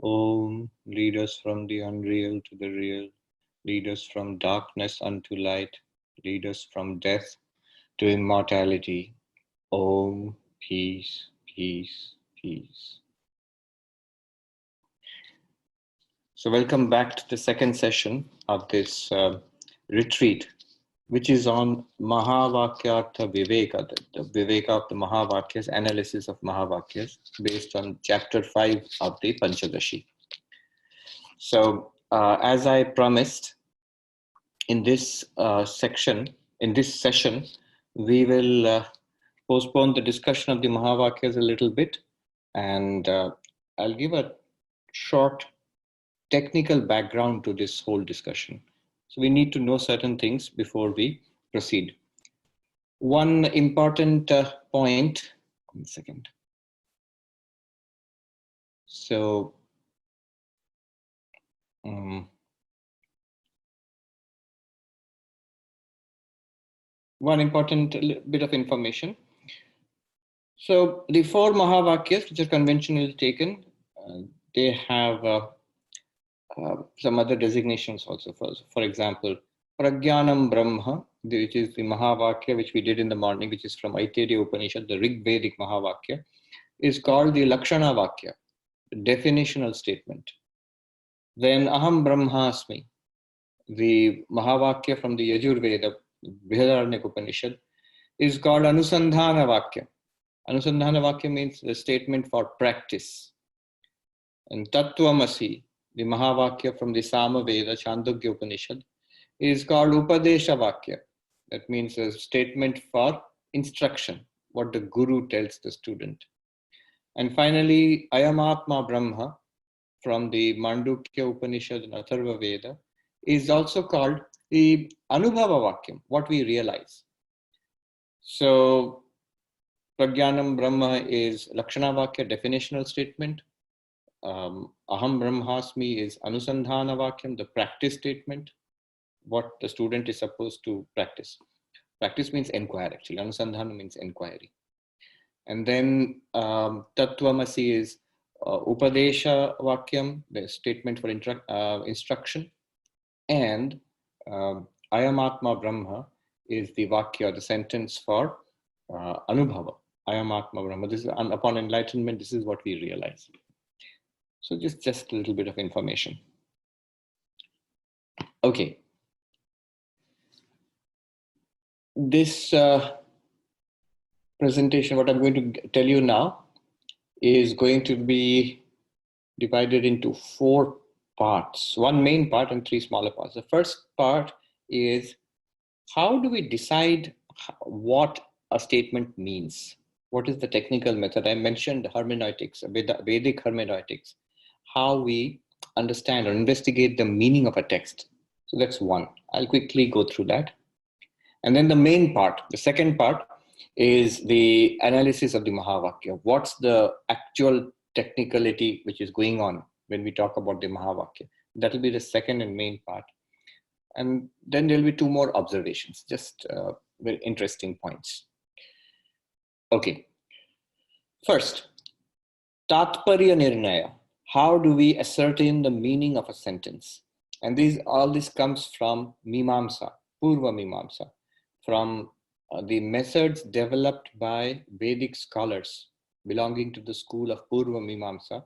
Om, lead us from the unreal to the real, lead us from darkness unto light, lead us from death to immortality. Om, peace, peace, peace. So welcome back to the second session of this retreat, which is on Mahavakya Viveka, the Viveka of the Mahavakyas, analysis of Mahavakyas, based on chapter 5 of the Panchadasi. So, as I promised, in this session, we will postpone the discussion of the Mahavakyas a little bit, and I'll give a short technical background to this whole discussion. So we need to know certain things before we proceed. One important point, 1 second. So, one important bit of information. So the four Mahavakyas, which are conventionally taken, they have some other designations also. For example, Prajnanam Brahma, which is the Mahavakya which we did in the morning, which is from Aitareya Upanishad, the Rig Vedic Mahavakya, is called the Lakshana Vakya, the definitional statement. Then Aham Brahmasmi, the Mahavakya from the Yajurveda, Vidyaranya Upanishad, is called Anusandhana Vakya. Anusandhana Vakya means the statement for practice. And Tattvamasi, the Mahavakya from the Samaveda, Chandogya Upanishad, is called Upadesha Vakya. That means a statement for instruction, what the Guru tells the student. And finally, Ayamatma Brahma from the Mandukya Upanishad and Atharva Veda is also called the Anubhava Vakyam, what we realize. So, Prajnanam Brahma is Lakshana Vakya, definitional statement. Aham Brahmasmi is Anusandhana Vakyam, the practice statement, what the student is supposed to practice. Practice means inquire, actually. Anusandhana means inquiry. And then Tattvamasi is Upadesha Vakyam, the statement for instruction. And Ayamatma Brahma is the Vakya, the sentence for Anubhava. Ayamatma Brahma. This is upon enlightenment, this is what we realize. So just a little bit of information. Okay. This presentation, what I'm going to tell you now, is going to be divided into 4 parts. One main part and 3 smaller parts. The first part is, how do we decide what a statement means? What is the technical method? I mentioned hermeneutics, Vedic hermeneutics, how we understand or investigate the meaning of a text. So that's one. I'll quickly go through that. And then the main part, the second part, is the analysis of the Mahavakya. What's the actual technicality which is going on when we talk about the Mahavakya? That will be the second and main part. And then there will be 2 more observations, just very interesting points. Okay. First, Tatparya Nirnaya. How do we ascertain the meaning of a sentence? And all this comes from Mimamsa, Purva Mimamsa, from the methods developed by Vedic scholars belonging to the school of Purva Mimamsa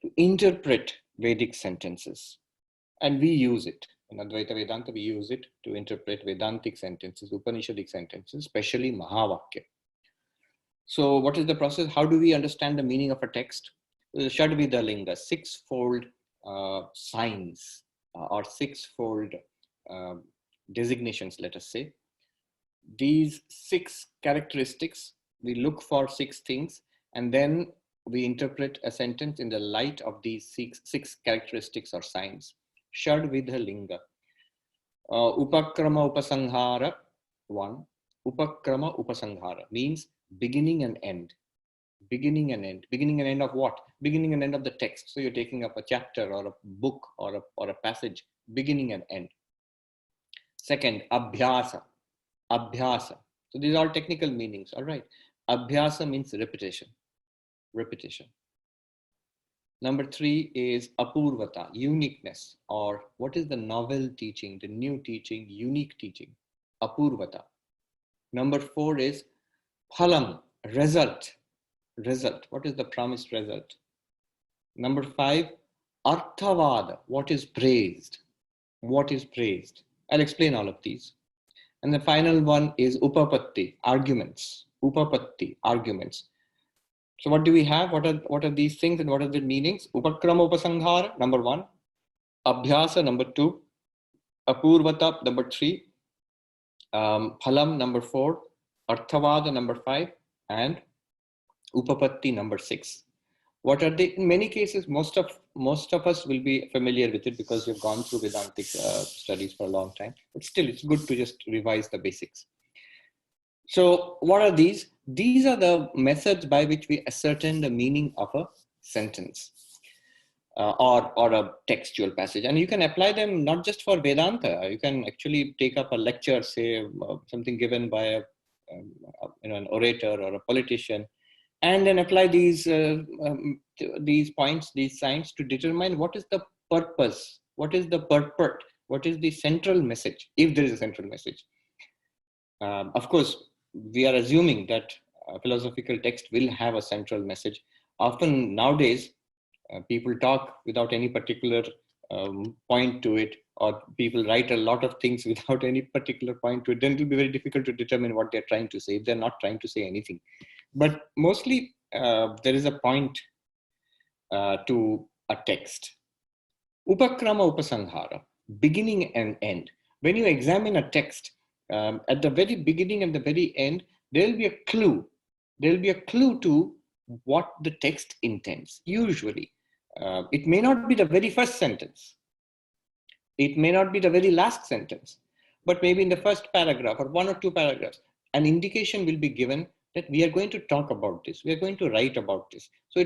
to interpret Vedic sentences. And we use it. In Advaita Vedanta, we use it to interpret Vedantic sentences, Upanishadic sentences, especially Mahavakya. So what is the process? How do we understand the meaning of a text? Shadvida Linga, 6-fold signs or 6-fold designations, let us say. These 6 characteristics, we look for 6 things, and then we interpret a sentence in the light of these 6 characteristics or signs. Shadvidha Linga. Upakrama Upasanghara, 1. Upakrama Upasanghara means beginning and end. Beginning and end. Beginning and end of what? Beginning and end of the text. So you're taking up a chapter or a book or a passage. Beginning and end. Second, Abhyasa. Abhyasa. So these are all technical meanings. All right. Abhyasa means repetition. Repetition. Number 3 is apurvata, uniqueness, or what is the novel teaching, the new teaching, unique teaching, apurvata. Number 4 is phalam, result, result. What is the promised result? Number 5, arthavada, what is praised, what is praised. I'll explain all of these. And the final one is upapatti, arguments, upapatti, arguments. So what do we have? What are these things and what are the meanings? Upakrama upasanghara, number 1. Abhyasa, number 2. Apurvata, number 3. Phalam, number 4. Arthavada, number 5. And upapatti, number 6. What are they? In many cases, most of us will be familiar with it because we've gone through Vedantic studies for a long time. But still, it's good to just revise the basics. So what are these? These are the methods by which we ascertain the meaning of a sentence or a textual passage. And you can apply them not just for Vedanta. You can actually take up a lecture, say something given by an orator or a politician, and then apply these points, these signs to determine what is the purpose, what is the purport, what is the central message, if there is a central message. Of course, we are assuming that a philosophical text will have a central message. Often nowadays, people talk without any particular point to it, or people write a lot of things without any particular point to it. Then it will be very difficult to determine what they're trying to say if they're not trying to say anything. But mostly there is a point to a text. Upakrama upasanghara, beginning and end. When you examine a text, at the very beginning and the very end, there will be a clue. There will be a clue to what the text intends. Usually, it may not be the very first sentence. It may not be the very last sentence, but maybe in the first paragraph or 1 or 2 paragraphs, an indication will be given that we are going to talk about this. We are going to write about this. So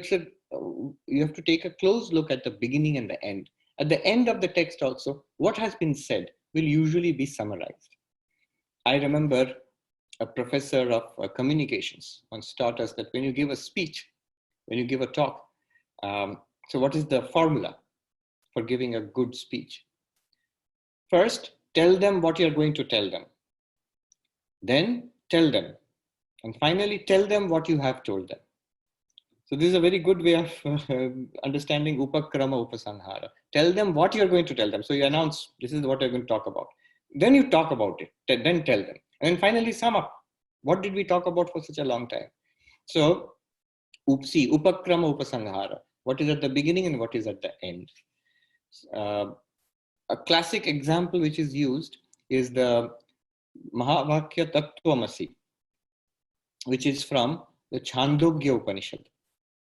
you have to take a close look at the beginning and the end. At the end of the text also, what has been said will usually be summarized. I remember a professor of communications once taught us that when you give a speech, when you give a talk, so what is the formula for giving a good speech? First, tell them what you're going to tell them. Then tell them. And finally, tell them what you have told them. So this is a very good way of understanding upakrama upasanghara. Tell them what you're going to tell them. So you announce, this is what you're going to talk about. Then you talk about it, then tell them. And then finally sum up. What did we talk about for such a long time? So, upakrama upasanghara. What is at the beginning and what is at the end? A classic example which is used is the Mahavakya Tattvamasi, which is from the Chandogya Upanishad,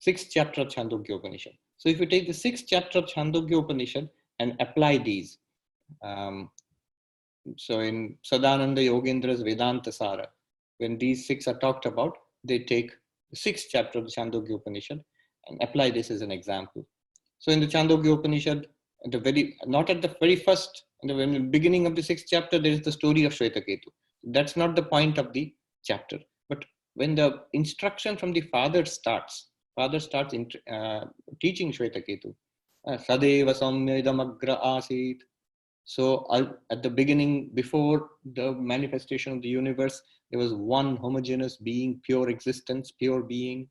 6th chapter of Chandogya Upanishad. So if you take the 6th chapter of Chandogya Upanishad and apply these, so in Sadananda Yogendra's Vedanta Sara, when these 6 are talked about, they take the 6th chapter of the Chandogya Upanishad and apply this as an example. So in the Chandogya Upanishad, not at the very first, in the beginning of the 6th chapter, there is the story of Shvetaketu. That's not the point of the chapter. But when the instruction from the father starts teaching Shvetaketu, Sadeva Samya idamagra asit. So at the beginning, before the manifestation of the universe, there was one homogeneous being, pure existence, pure being.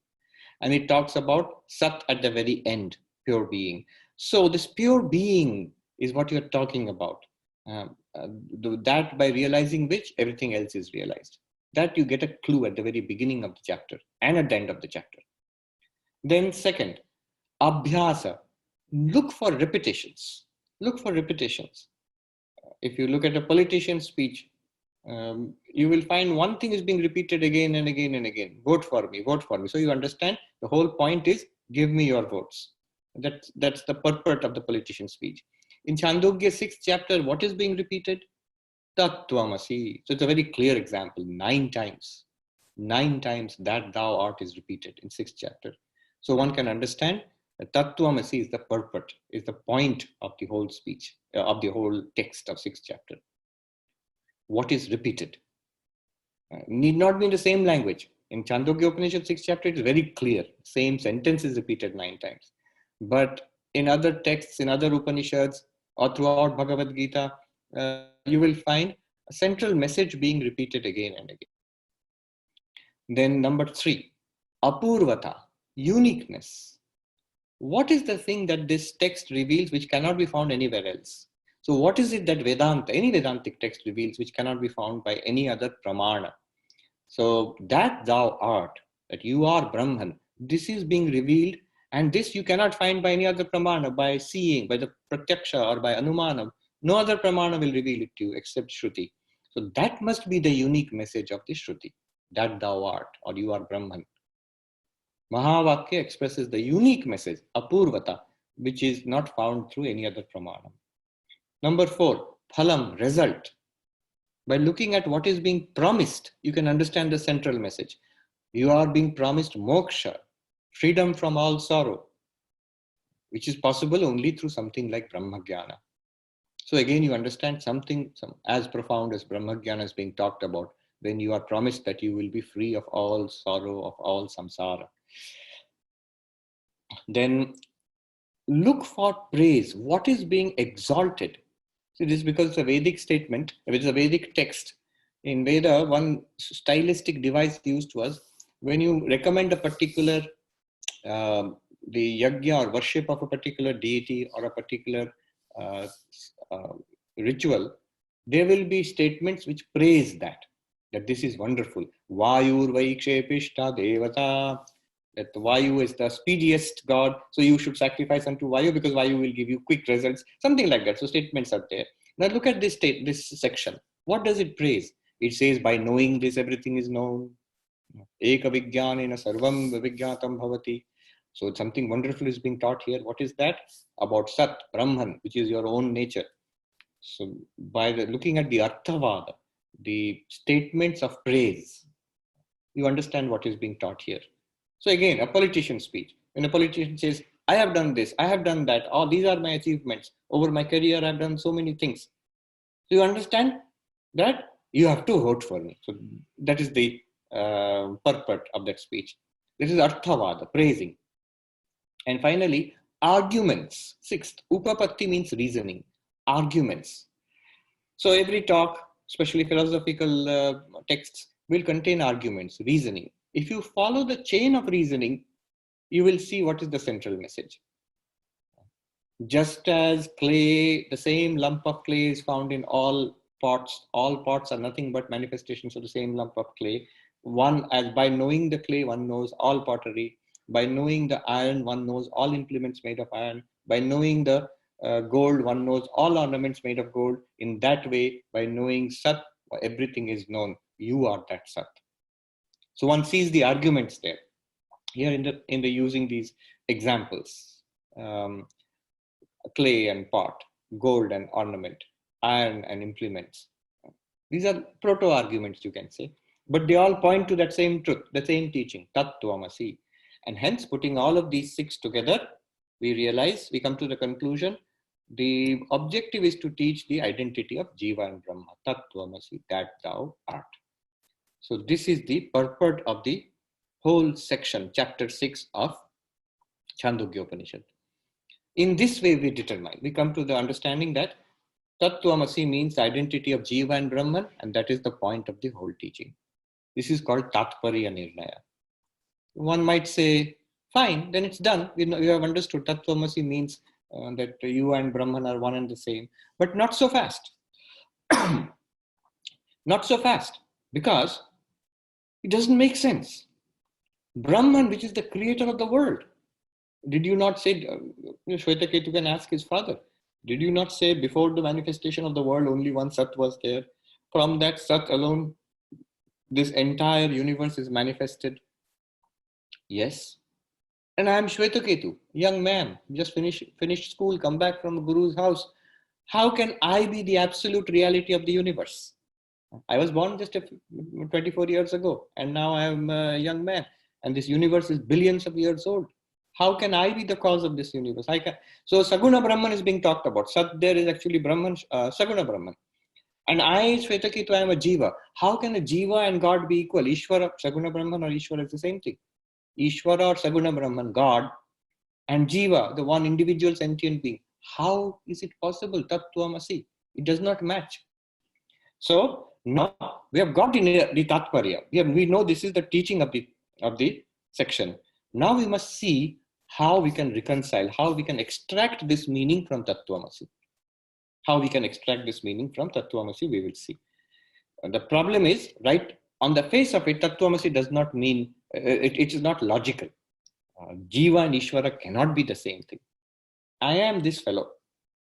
And it talks about Sat at the very end, pure being. So this pure being is what you're talking about. That by realizing which, everything else is realized. That you get a clue at the very beginning of the chapter and at the end of the chapter. Then second, abhyasa. Look for repetitions. Look for repetitions. If you look at a politician's speech, you will find one thing is being repeated again and again and again. Vote for me, vote for me. So you understand the whole point is give me your votes. That's the purport of the politician's speech. In Chandogya 6th chapter, what is being repeated? Tattvamasi. So it's a very clear example. 9 times. 9 times that thou art is repeated in 6th chapter. So one can understand that Tattvamasi is the purport, is the point of the whole speech, of the whole text of 6th chapter. What is repeated? Need not be in the same language. In Chandogya Upanishad 6th chapter, it is very clear. Same sentence is repeated 9 times. But in other texts, in other Upanishads, or throughout Bhagavad Gita, you will find a central message being repeated again and again. Then number 3, apurvata, uniqueness. What is the thing that this text reveals which cannot be found anywhere else? So what is it that Vedanta, any Vedantic text reveals which cannot be found by any other pramana? So that thou art, that you are Brahman, this is being revealed, and this you cannot find by any other pramana, by seeing, by the pratyaksha or by anumana. No other pramana will reveal it to you except Shruti. So that must be the unique message of the Shruti, that thou art, or you are Brahman. Mahavakya expresses the unique message, apurvata, which is not found through any other pramana. Number 4, phalam, result. By looking at what is being promised, you can understand the central message. You are being promised moksha, freedom from all sorrow, which is possible only through something like Brahmagyana. So again, you understand something as profound as Brahmagyana is being talked about when you are promised that you will be free of all sorrow, of all samsara. Then look for praise. What is being exalted? See, this is because it's a Vedic statement, which is a Vedic text. In Veda, one stylistic device used was when you recommend a particular the yajna or worship of a particular deity or a particular ritual, there will be statements which praise that this is wonderful. Vayur vaikshepishta devata, that Vayu is the speediest god, so you should sacrifice unto Vayu because Vayu will give you quick results, something like that. So statements are there. Now look at this section. What does it praise? It says, by knowing this, everything is known. Eka vijnanena sarvam vijnatam bhavati. So something wonderful is being taught here. What is that? About Sat, Brahman, which is your own nature. So by looking at the Arthavada, the statements of praise, you understand what is being taught here. So again, a politician's speech. When a politician says, I have done this, I have done that, oh, these are my achievements. Over my career, I've done so many things. So you understand that you have to vote for me. So that is the purport of that speech. This is Arthavada, praising. And finally, arguments. 6th, Upapatti means reasoning. Arguments. So every talk, especially philosophical texts, will contain arguments, reasoning. If you follow the chain of reasoning, you will see what is the central message. Just as clay, the same lump of clay is found in all pots are nothing but manifestations of the same lump of clay. As by knowing the clay, one knows all pottery. By knowing the iron, one knows all implements made of iron. By knowing the gold, one knows all ornaments made of gold. In that way, by knowing Sat, everything is known. You are that Sat. So one sees the arguments there. Here in the using these examples, clay and pot, gold and ornament, iron and implements. These are proto-arguments, you can say, but they all point to that same truth, the same teaching, Tat Tvamasi. And hence, putting all of these 6 together, we come to the conclusion, the objective is to teach the identity of Jiva and Brahma, Tat Tvamasi, that thou art. So this is the purport of the whole section, chapter 6 of Chandogya Upanishad. In this way, we come to the understanding that Tattvamasi means the identity of Jiva and Brahman, and that is the point of the whole teaching. This is called Tatparya Nirnaya. One might say, fine, then it's done. You have understood Tattvamasi means that you and Brahman are one and the same, but not so fast. Not so fast, because it doesn't make sense. Brahman, which is the creator of the world, did you not say, Shwetaketu can ask his father, did you not say before the manifestation of the world only one Sat was there? From that Sat alone, this entire universe is manifested. Yes. And I am Shwetaketu, young man, just finished school, come back from a guru's house. How can I be the absolute reality of the universe? I was born just 24 years ago, and now I am a young man, and this universe is billions of years old. How can I be the cause of this universe? So Saguna Brahman is being talked about. Sat there is actually Brahman, Saguna Brahman. And I, Shwetaketu, I am a Jiva. How can a Jiva and God be equal? Ishvara, Saguna Brahman or Ishvara is the same thing. Ishvara or Saguna Brahman, God, and Jiva, the one individual sentient being. How is it possible? Tattvamasi. It does not match. So now we have got in the Tatparya. We know this is the teaching of the section. Now we must see how we can reconcile, how we can extract this meaning from Tattvamasi. How we can extract this meaning from Tattvamasi, we will see. The problem is, right on the face of it, Tattvamasi does not mean, it is not logical. Jiva and Ishvara cannot be the same thing. I am this fellow.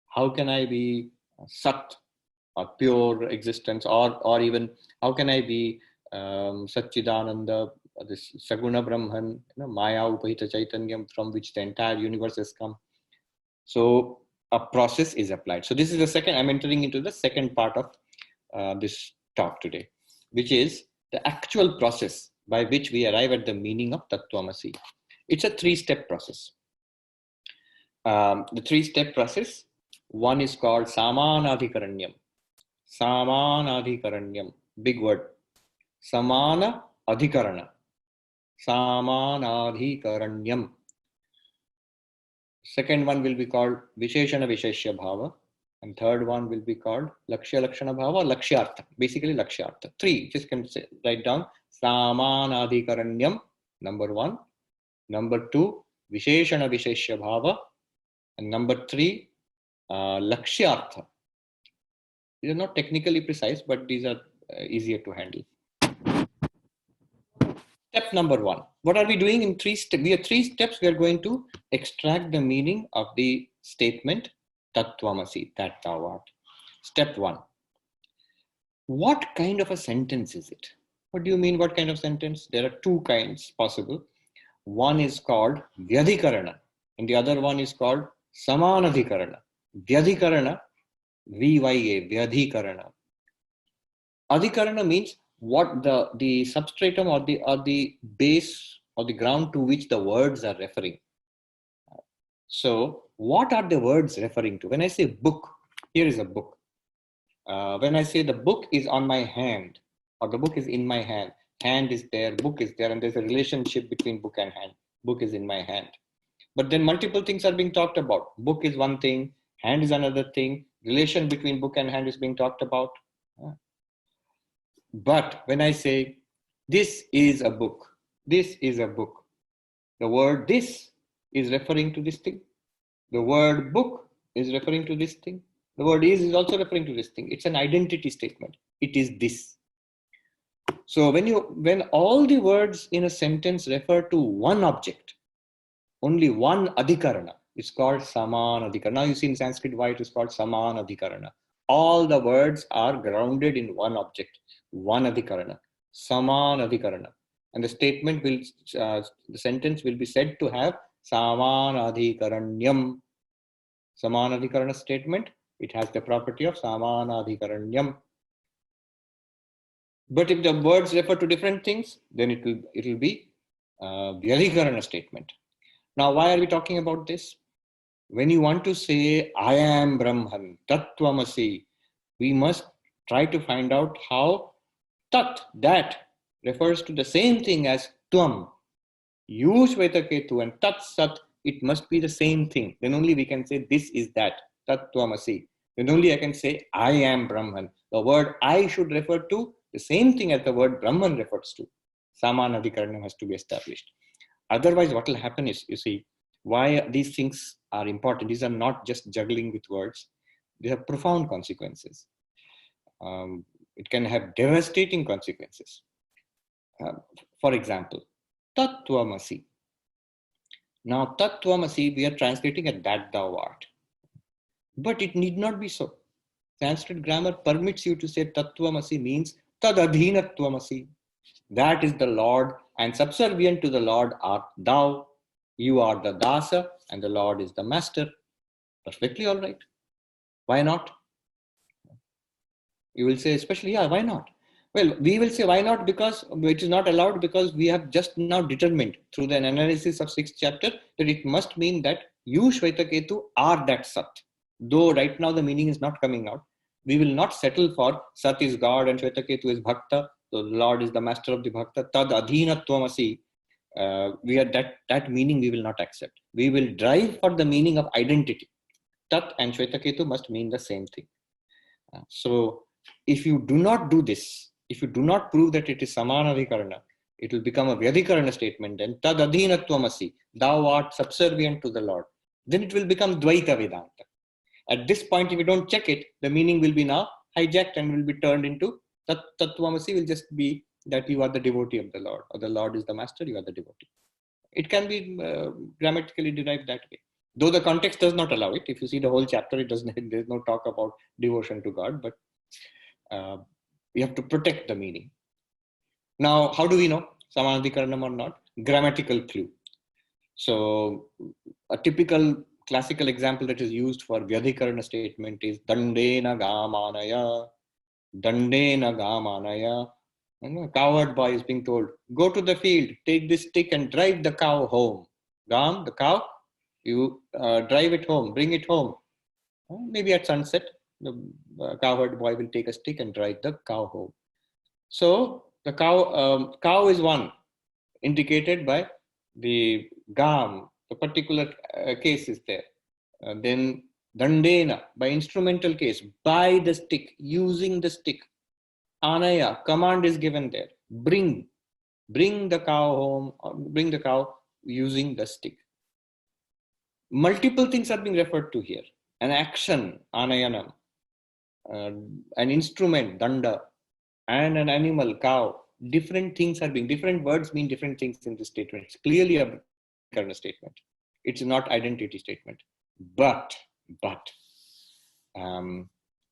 How can I be Sat, or pure existence, or even how can I be Satchidananda, this Saguna Brahman, Maya Upahita Chaitanyam, from which the entire universe has come. So a process is applied. So this is the second, I'm entering into the second part of this talk today, which is the actual process by which we arrive at the meaning of Tattvamasi. It's a three-step process. The three-step process, one is called Samanadhikaranyam. Samanadhikaranyam, big word. Samana adhikarana. Samanadhikaranyam. Second one will be called Visheshana Visheshya Bhava. And third one will be called Lakshya Lakshana Bhava or Lakshyartha. Basically Lakshyartha. Three, just can say, write down Samanadhikaranyam, number one. Number two, Visheshana Visheshya Bhava. And number three, Lakshyartha. These are not technically precise, but these are easier to handle. Step number one. What are we doing in three steps? We have three steps. We are going to extract the meaning of the statement Tattvamasi, that thou art. Step one. What kind of a sentence is it? What do you mean, what kind of sentence? There are two kinds possible. One is called Vyadhikarana, and the other one is called Samanadhikarana. Vyadhikarana, VYA, Vyadhikarana. Adhikarana means what the substratum or the base or the ground to which the words are referring. So what are the words referring to? When I say book, here is a book. When I say the book is on my hand, or the book is in my hand, hand is there, book is there, and there's a relationship between book and hand. Book is in my hand. But then multiple things are being talked about. Book is one thing, hand is another thing, relation between book and hand is being talked about. But when I say, this is a book, this is a book, the word this is referring to this thing. The word book is referring to this thing. The word is also referring to this thing. It's an identity statement. It is this. So when all the words in a sentence refer to one object, only one adhikarana, it's called Samanadhikarana. Now you see in Sanskrit why it is called Samanadhikarana. All the words are grounded in one object, one adhikarana, Samanadhikarana. And the statement will, the sentence will be said to have Samanadhikaranyam. Samanadhikarana statement, it has the property of Samanadhikaranyam. But if the words refer to different things, then it will be Vyadhikarana statement. Now, why are we talking about this? When you want to say, I am Brahman, Tattvamasi, we must try to find out how Tat, that, refers to the same thing as Tvam. You Shvetaketu and Tat Sat, it must be the same thing. Then only we can say, this is that, Tattvamasi. Then only I can say, I am Brahman. The word I should refer to the same thing as the word Brahman refers to. Samanadhikarana has to be established. Otherwise, what will happen is, you see, why these things are important. These are not just juggling with words. They have profound consequences. It can have devastating consequences. For example, Tattvamasi. Now, Tattvamasi, we are translating as that thou art. But it need not be so. Sanskrit grammar permits you to say Tattvamasi means Tadadhinatvamasi. That is the Lord, and subservient to the Lord art thou. You are the dasa, and the Lord is the master. Perfectly all right. Why not? You will say, especially, yeah, why not? Well, we will say, why not? Because it is not allowed, because we have just now determined through the analysis of 6th chapter that it must mean that you, Shvetaketu, are that Sat. Though right now the meaning is not coming out. We will not settle for Sat is God and Shvetaketu is Bhakta. The Lord is the master of the Bhakta. Tad adhinatvamasi. that meaning we will not accept. We will drive for the meaning of identity. Tat and Shvetaketu must mean the same thing. So if you do not do this, if you do not prove that it is Samanadhikarana, it will become a Vyadhikarana statement. Then Tad Adhinattvamasi, thou art subservient to the Lord. Then it will become Dvaita Vedanta. At this point, if you don't check it, the meaning will be now hijacked and will be turned into Tattvamasi will just be that you are the devotee of the Lord, or the Lord is the master, you are the devotee. It can be grammatically derived that way. Though the context does not allow it. If you see the whole chapter, there's no talk about devotion to God, but we have to protect the meaning. Now, how do we know Samanadhikaranam or not? Grammatical clue. So a typical classical example that is used for Vyadhikarana statement is Dandena Gamanaya. Dandena Gamanaya. And a cowherd boy is being told, go to the field, take this stick and drive the cow home. Gam, the cow, you drive it home, bring it home. Maybe at sunset, the cowherd boy will take a stick and drive the cow home. So the cow is one, indicated by the gam, the particular case is there. Then dandena, by instrumental case, by the stick, using the stick. Anaya, command is given there. Bring the cow home, or bring the cow using the stick. Multiple things are being referred to here. An action, anayanam, an instrument, danda, and an animal, cow. Different things are being, different words mean different things in this statement. It's clearly a Vyadhikarana statement. It's not identity statement. But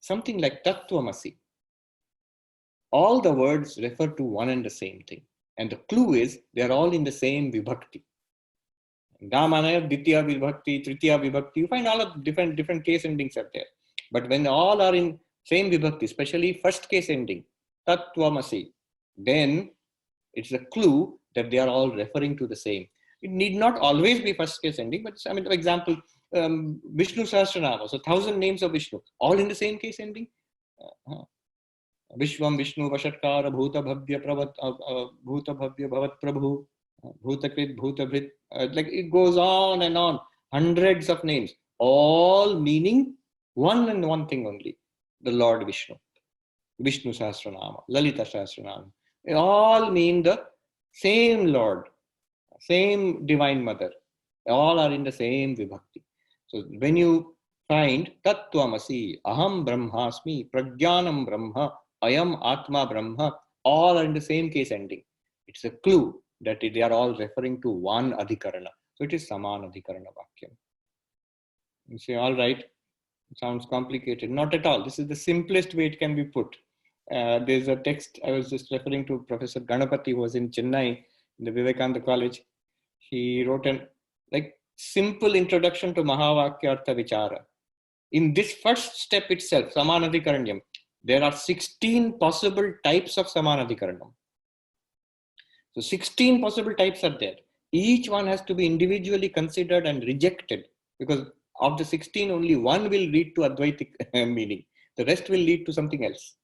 something like Tattvamasi, all the words refer to one and the same thing. And the clue is they're all in the same vibhakti. Gamanaya, Ditya Vibhakti, Tritiya Vibhakti, you find all of different case endings are there. But when all are in same vibhakti, especially first case ending, Tattvamasi, then it's a clue that they are all referring to the same. It need not always be first case ending, but I mean, for example, Vishnu Sahasranama, so 1,000 names of Vishnu, all in the same case ending. Vishvam Vishnu Vashatkara Bhuta Bhavya Bhavat Prabhu Bhutakrit Bhutabhrit, like it goes on and on, hundreds of names, all meaning one and one thing only, the Lord Vishnu. Vishnu Sahasranama, Lalita Sahasranama, they all mean the same Lord, same Divine Mother. All are in the same vibhakti. So when you find Tattvamasi, Aham Brahmasmi, Prajnanam Brahma, Ayam Atma Brahma, all are in the same case ending. It's a clue that they are all referring to one Adhikarana. So it is Samanadhikarana Vakyam. You say, all right, it sounds complicated. Not at all. This is the simplest way it can be put. There's a text, I was just referring to Professor Ganapati, who was in Chennai, in the Vivekananda College. He wrote an simple introduction to Mahavakya Artha Vichara. In this first step itself, Samanadhikaranyam, there are 16 possible types of Samanadhikaranam. So 16 possible types are there. Each one has to be individually considered and rejected, because of the 16, only one will lead to Advaitic meaning. The rest will lead to something else.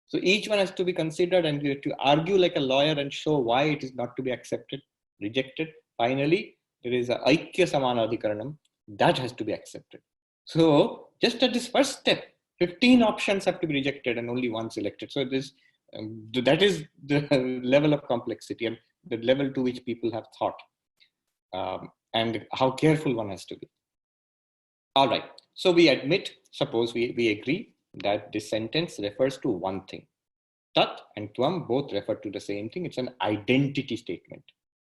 So each one has to be considered, and you have to argue like a lawyer and show why it is not to be accepted, rejected. Finally, there is a Aikya Samanadhikaranam that has to be accepted. So just at this first step, 15 options have to be rejected and only one selected. So this, that is the level of complexity and the level to which people have thought, and how careful one has to be. All right. So we admit, suppose we agree that this sentence refers to one thing. Tat and Tvam both refer to the same thing. It's an identity statement.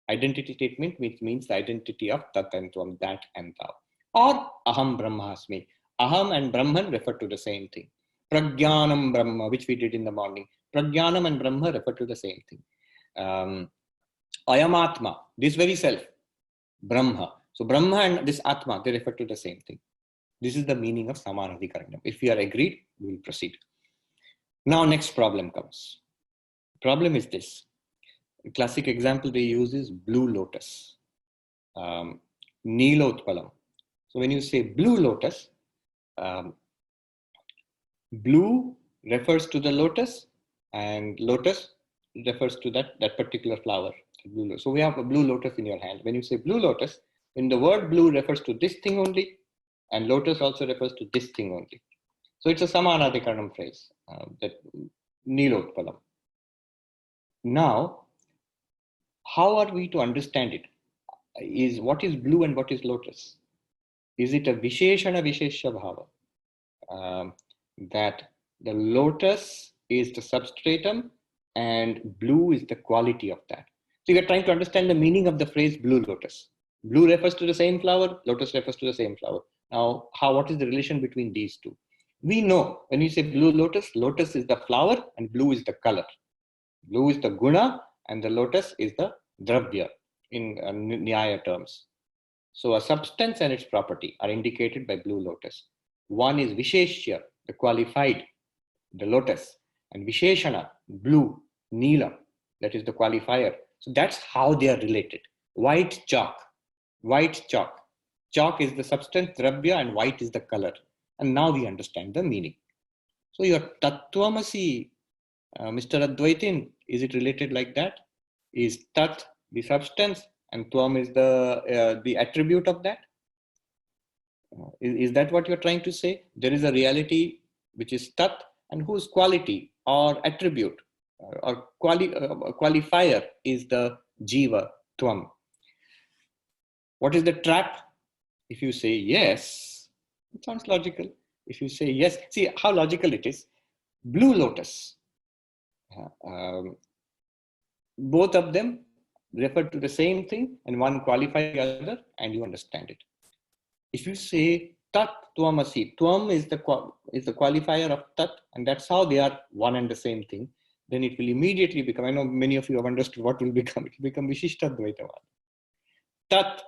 Identity statement means the identity of Tat and Tvam, that and thou. Or Aham Brahmasmi. Aham and Brahman refer to the same thing. Prajnanam Brahma, which we did in the morning. Prajnanam and Brahma refer to the same thing. Ayam Atma, this very self, Brahma. So Brahma and this Atma, they refer to the same thing. This is the meaning of Samanadhikaranam. If we are agreed, we will proceed. Now next problem comes. Problem is this. A classic example they use is blue lotus. Nilotpalam. So when you say blue lotus, blue refers to the lotus and lotus refers to that particular flower. Blue lotus. So we have a blue lotus in your hand. When you say blue lotus, when the word blue refers to this thing only, and lotus also refers to this thing only. So it's a samanadikaranam phrase, that nilotpalam. Now, how are we to understand it? Is what is blue and what is lotus? Is it a visheshana vishesha bhava? That the lotus is the substratum and blue is the quality of that. So we are trying to understand the meaning of the phrase blue lotus. Blue refers to the same flower, lotus refers to the same flower. Now, what is the relation between these two? We know when we say blue lotus, lotus is the flower and blue is the color. Blue is the guna and the lotus is the dravya in Nyaya terms. So a substance and its property are indicated by blue lotus. One is Visheshya, the qualified, the lotus, and Visheshana, blue, Neela, that is the qualifier. So that's how they are related. White chalk. Chalk is the substance, dravya, and white is the color. And now we understand the meaning. So your Tattvamasi, Mr. Advaitin, is it related like that? Is Tat the substance and Tvam is the attribute of that? Is that what you're trying to say? There is a reality which is Tat, and whose quality or attribute or qualifier is the Jiva, Tvam. What is the trap? If you say yes, it sounds logical. If you say yes, see how logical it is. Blue lotus. Both of them refer to the same thing and one qualifies the other and you understand it. If you say Tat Tvamasi, Tvam is the qualifier of Tat and that's how they are one and the same thing, then it will immediately become, I know many of you have understood what will become, it will become Vishishtadvaitavad. Tat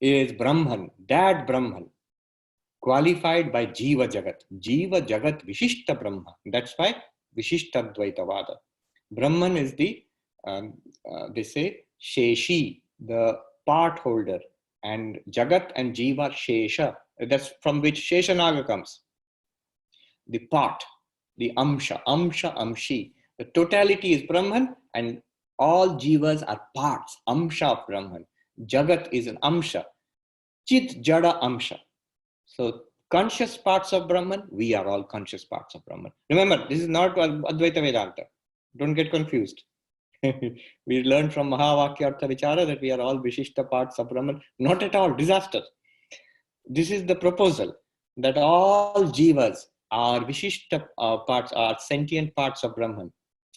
is Brahman, that Brahman, qualified by Jiva Jagat. Jiva Jagat Vishishta Brahma. That's why Vishishtadvaitavada. Brahman is the, they say, Sheshi, the part holder, and Jagat and Jiva Shesha. That's from which Sheshanaga comes. The part, the Amsha, Amshi. The totality is Brahman and all Jivas are parts, Amsha of Brahman. Jagat is an Amsha. Chit Jada Amsha. So conscious parts of Brahman, we are all conscious parts of Brahman. Remember, this is not Advaita Vedanta. Don't get confused. We learned from Mahavakya Vichara that we are all Vishishta parts of Brahman. Not at all, disaster. This is the proposal that all Jivas are Vishishta parts, are sentient parts of Brahman.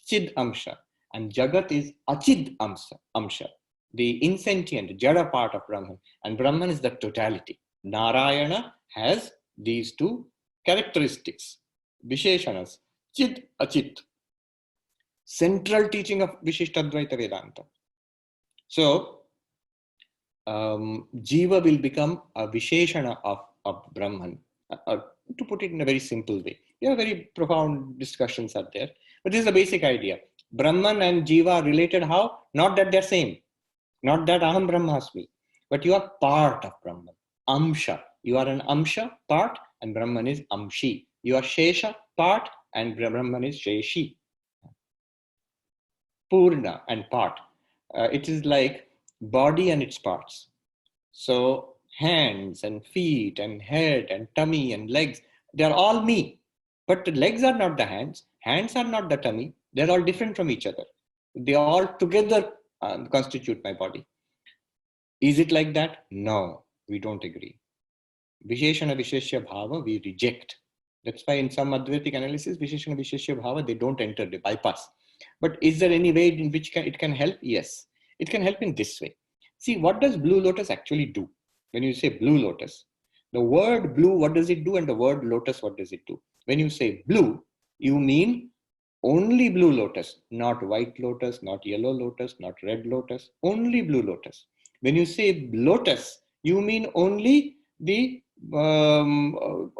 Chid Amsha. And Jagat is Achid Amsha. The insentient, Jada part of Brahman. And Brahman is the totality. Narayana has these two characteristics, Visheshanas, Chid, Achit. Central teaching of Vishishtadvaita Vedanta. So, Jiva will become a Visheshana of Brahman. To put it in a very simple way. There are very profound discussions out there. But this is the basic idea. Brahman and Jiva are related how? Not that they're same. Not that Aham Brahmasmi. But you are part of Brahman. Amsha. You are an Amsha, part, and Brahman is Amshi. You are Shesha, part, and Brahman is Sheshi. Purna and part. It is like body and its parts. So hands and feet and head and tummy and legs, they are all me. But the legs are not the hands are not the tummy. They're all different from each other. They all together constitute my body. Is it like that? No, we don't agree. Visheshana Visheshya Bhava, we reject. That's why in some Advaitic analysis, Visheshana Visheshya Bhava, they don't enter, they bypass. But is there any way in which it can help? Yes, it can help in this way. See, what does blue lotus actually do? When you say blue lotus, the word blue, what does it do? And the word lotus, what does it do? When you say blue, you mean only blue lotus, not white lotus, not yellow lotus, not red lotus, only blue lotus. When you say lotus, you mean only the blue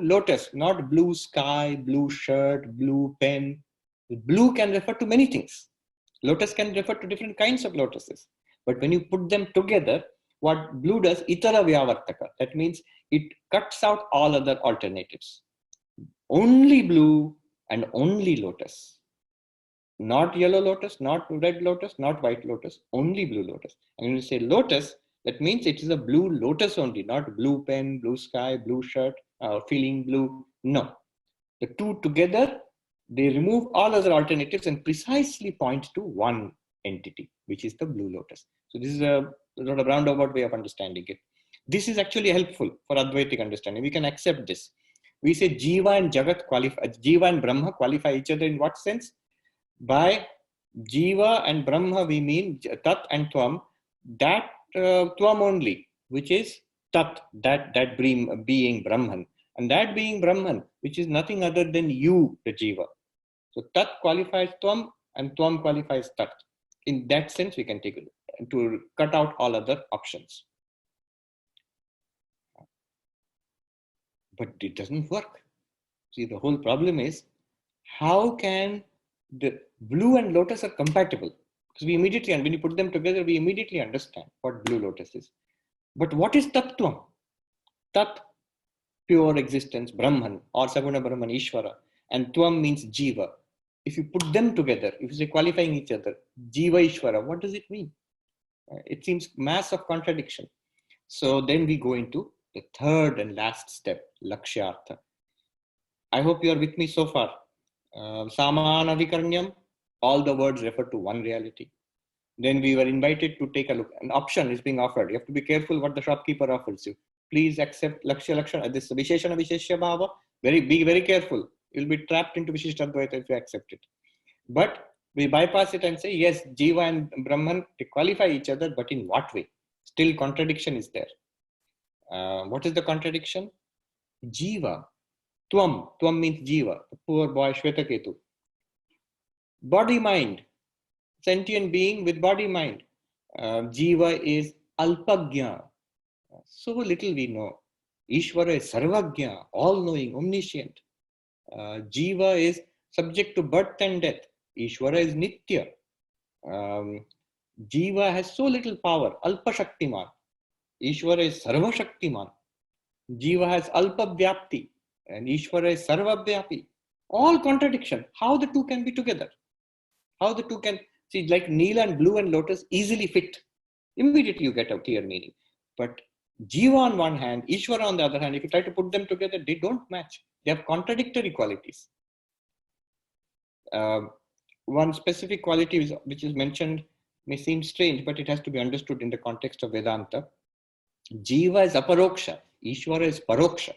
lotus, not blue sky, blue shirt, blue pen. Blue can refer to many things. Lotus can refer to different kinds of lotuses. But when you put them together, what blue does, itara vyavartaka. That means it cuts out all other alternatives. Only blue and only lotus. Not yellow lotus, not red lotus, not white lotus, only blue lotus. And when you say lotus, that means it is a blue lotus only, not blue pen, blue sky, blue shirt, feeling blue. No. The two together, they remove all other alternatives and precisely point to one entity, which is the blue lotus. So this is a sort of roundabout way of understanding it. This is actually helpful for Advaitic understanding. We can accept this. We say Jiva and Jagat qualify, Jiva and Brahma qualify each other in what sense? By Jiva and Brahma, we mean Tat and Tvam, that Tvam only, which is Tat, that being Brahman. And that being Brahman, which is nothing other than you, the Jiva. So Tat qualifies Tvam and Tvam qualifies Tat. In that sense, we can take it to cut out all other options. But it doesn't work. See, the whole problem is, how can the blue and lotus are compatible? Because we immediately, and when you put them together, we immediately understand what blue lotus is. But what is Tattvam? Tat, pure existence, Brahman, or Saguna Brahman, Ishvara, and Tvam means Jiva. If you put them together, if you say qualifying each other, Jiva, Ishvara, what does it mean? It seems mass of contradiction. So then we go into the third and last step, Lakshyartha. I hope you are with me so far. Samanavikarnyam, all the words refer to one reality. Then we were invited to take a look. An option is being offered. You have to be careful what the shopkeeper offers you. Please accept Lakshya, this Visheshana Visheshya Bhava. Be very careful. You'll be trapped into Vishishta Advaita if you accept it. But we bypass it and say, yes, Jiva and Brahman, they qualify each other, but in what way? Still contradiction is there. What is the contradiction? Jiva. Tvam means Jiva, the poor boy Shvetaketu. Body mind, sentient being with body mind. Jiva is Alpagya. So little we know. Ishvara is Sarvagya, all-knowing, omniscient. Jiva is subject to birth and death. Ishvara is Nitya. Jiva has so little power, Alpa Shaktiman. Ishvara is Sarva Shaktiman. Jiva has Alpa Vyapti. And Ishvara is Sarva Vyapi. All contradiction. How the two can be together? How the two can, see, like Neela and blue and lotus easily fit. Immediately you get a clear meaning. But Jiva on one hand, Ishvara on the other hand, if you try to put them together, they don't match. They have contradictory qualities. One specific quality which is mentioned may seem strange, but it has to be understood in the context of Vedanta. Jiva is aparoksha, Ishvara is paroksha.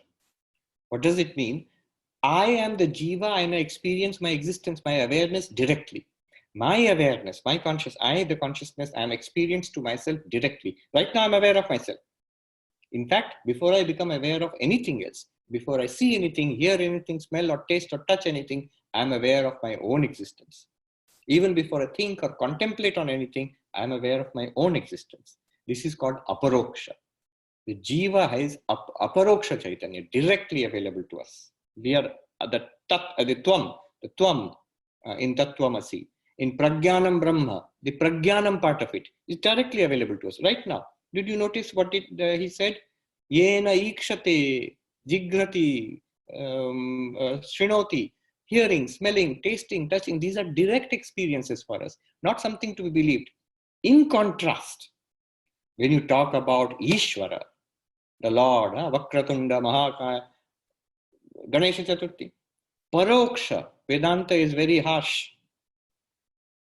What does it mean? I am the Jiva and I experience my existence, my awareness directly. My awareness, my consciousness, the consciousness, I am experienced to myself directly. Right now I'm aware of myself. In fact, before I become aware of anything else, before I see anything, hear anything, smell or taste or touch anything, I am aware of my own existence. Even before I think or contemplate on anything, I am aware of my own existence. This is called aparoksha. The Jiva has aparoksha Chaitanya directly available to us. We are the Tvam in Tattvamasi. In Prajnanam Brahma, the Prajnanam part of it is directly available to us right now. Did you notice what he said? Yena ikshate, jigrati, shrinoti, hearing, smelling, tasting, touching. These are direct experiences for us, not something to be believed. In contrast, when you talk about Ishvara, the Lord, Vakratunda, Mahakaya, Ganesha Chaturthi, Paroksha, Vedanta is very harsh.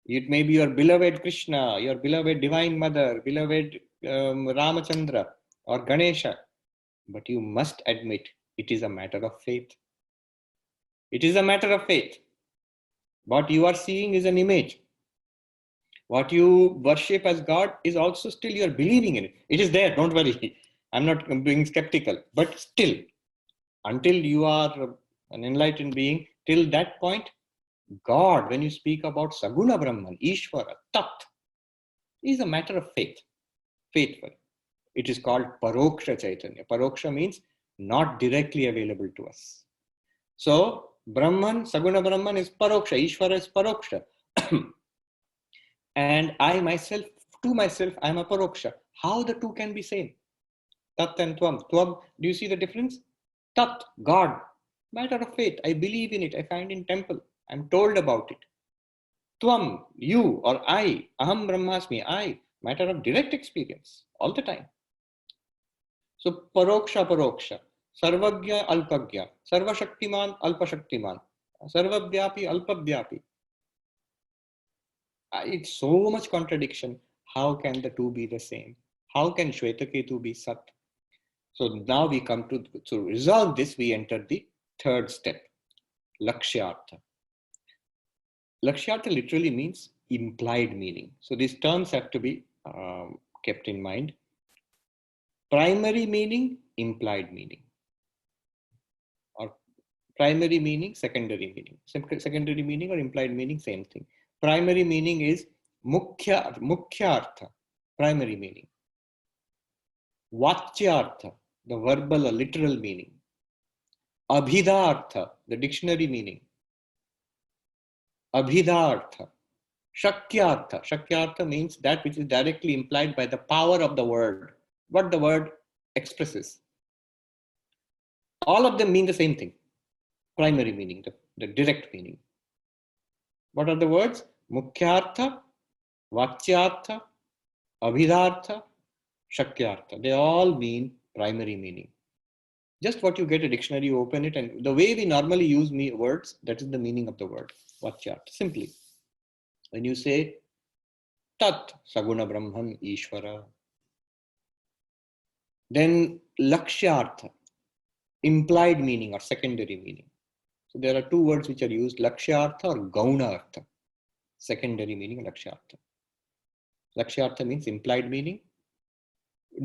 It may be your beloved Krishna, your beloved Divine Mother, beloved Ramachandra or Ganesha. But you must admit it is a matter of faith. It is a matter of faith. What you are seeing is an image. What you worship as God is also still you are believing in it. It is there, don't worry. I'm not being skeptical. But still, until you are an enlightened being, till that point, God, when you speak about Saguna Brahman, Ishvara, Tat, is a matter of faith. Faithful. It is called Paroksha Chaitanya. Paroksha means not directly available to us. So, Brahman, Saguna Brahman is Paroksha, Ishvara is Paroksha. And I myself, to myself, I am a Paroksha. How the two can be same? Tat and Tvam. Tvam, do you see the difference? Tat, God, matter of faith. I believe in it. I find in temple. I'm told about it. Tvam, you or I, aham brahmasmi, I, matter of direct experience all the time. So paroksha, paroksha, sarvagya, alpagya, sarvashaktiman, alpashaktiman, sarvabhyapi, alpabhyapi. It's so much contradiction. How can the two be the same? How can Shvetaketu be Sat? So now we come to resolve this, we enter the third step, Lakshyartha. Lakshyartha literally means implied meaning. So these terms have to be kept in mind. Primary meaning, implied meaning. Or primary meaning, secondary meaning. Secondary meaning or implied meaning, same thing. Primary meaning is Mukhyartha, primary meaning. Vachyartha, the verbal or literal meaning. Abhidartha, the dictionary meaning. Abhidartha. Shakyartha. Shakyartha means that which is directly implied by the power of the word, what the word expresses. All of them mean the same thing. Primary meaning, the direct meaning. What are the words? Mukhyartha, Vachyartha, Abhidartha, Shakyartha. They all mean primary meaning. Just what you get a dictionary, you open it, and the way we normally use words, that is the meaning of the word. Vachyartha. Simply. When you say Tat Saguna Brahman Ishvara, then Lakshyartha, implied meaning or secondary meaning. So there are two words which are used, Lakshyartha or Gaunartha. Secondary meaning, Lakshyartha. Lakshyartha means implied meaning.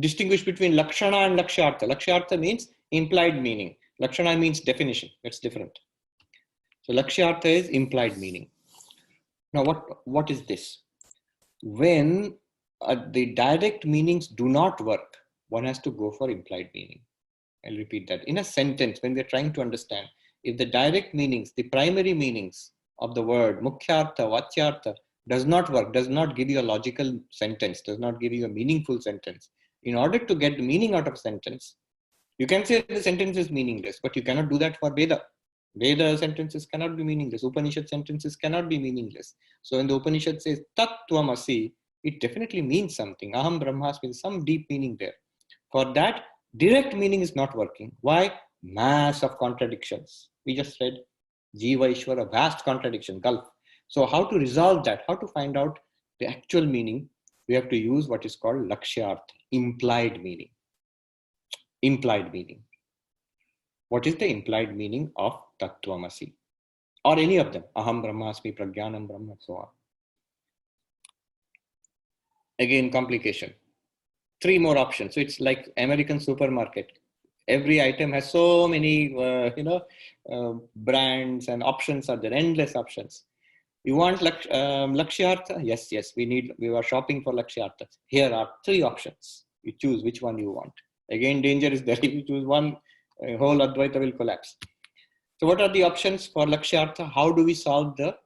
Distinguish between Lakshana and Lakshyartha. Lakshyartha means implied meaning. Lakshana means definition. That's different. So Lakshyartha is implied meaning. Now what is this? When the direct meanings do not work, one has to go for implied meaning. I'll repeat that. In a sentence, when we're trying to understand, if the direct meanings, the primary meanings of the word, Mukhyartha, Vachyartha, does not work, does not give you a logical sentence, does not give you a meaningful sentence. In order to get the meaning out of a sentence, you can say the sentence is meaningless, but you cannot do that for Veda. Veda sentences cannot be meaningless. Upanishad sentences cannot be meaningless. So when the Upanishad says Tat Tvamasi, it definitely means something. Aham Brahmasmi, some deep meaning there. For that, direct meaning is not working. Why? Mass of contradictions. We just read Jiva Ishvara, vast contradiction, gulf. So how to resolve that? How to find out the actual meaning? We have to use what is called Lakshyartha, implied meaning. Implied meaning. What is the implied meaning of Tattvamasi? Or any of them. Aham Brahmasmi, Pragyanam Brahma, so on. Again, complication. 3 more options. So it's like American supermarket. Every item has so many, brands and options are there, endless options. You want Lakshyartha? Yes, we are shopping for Lakshyartha. Here are 3 options. You choose which one you want. Again, danger is there. If you choose one, whole Advaita will collapse. So what are the options for Lakshyartha? How do we solve the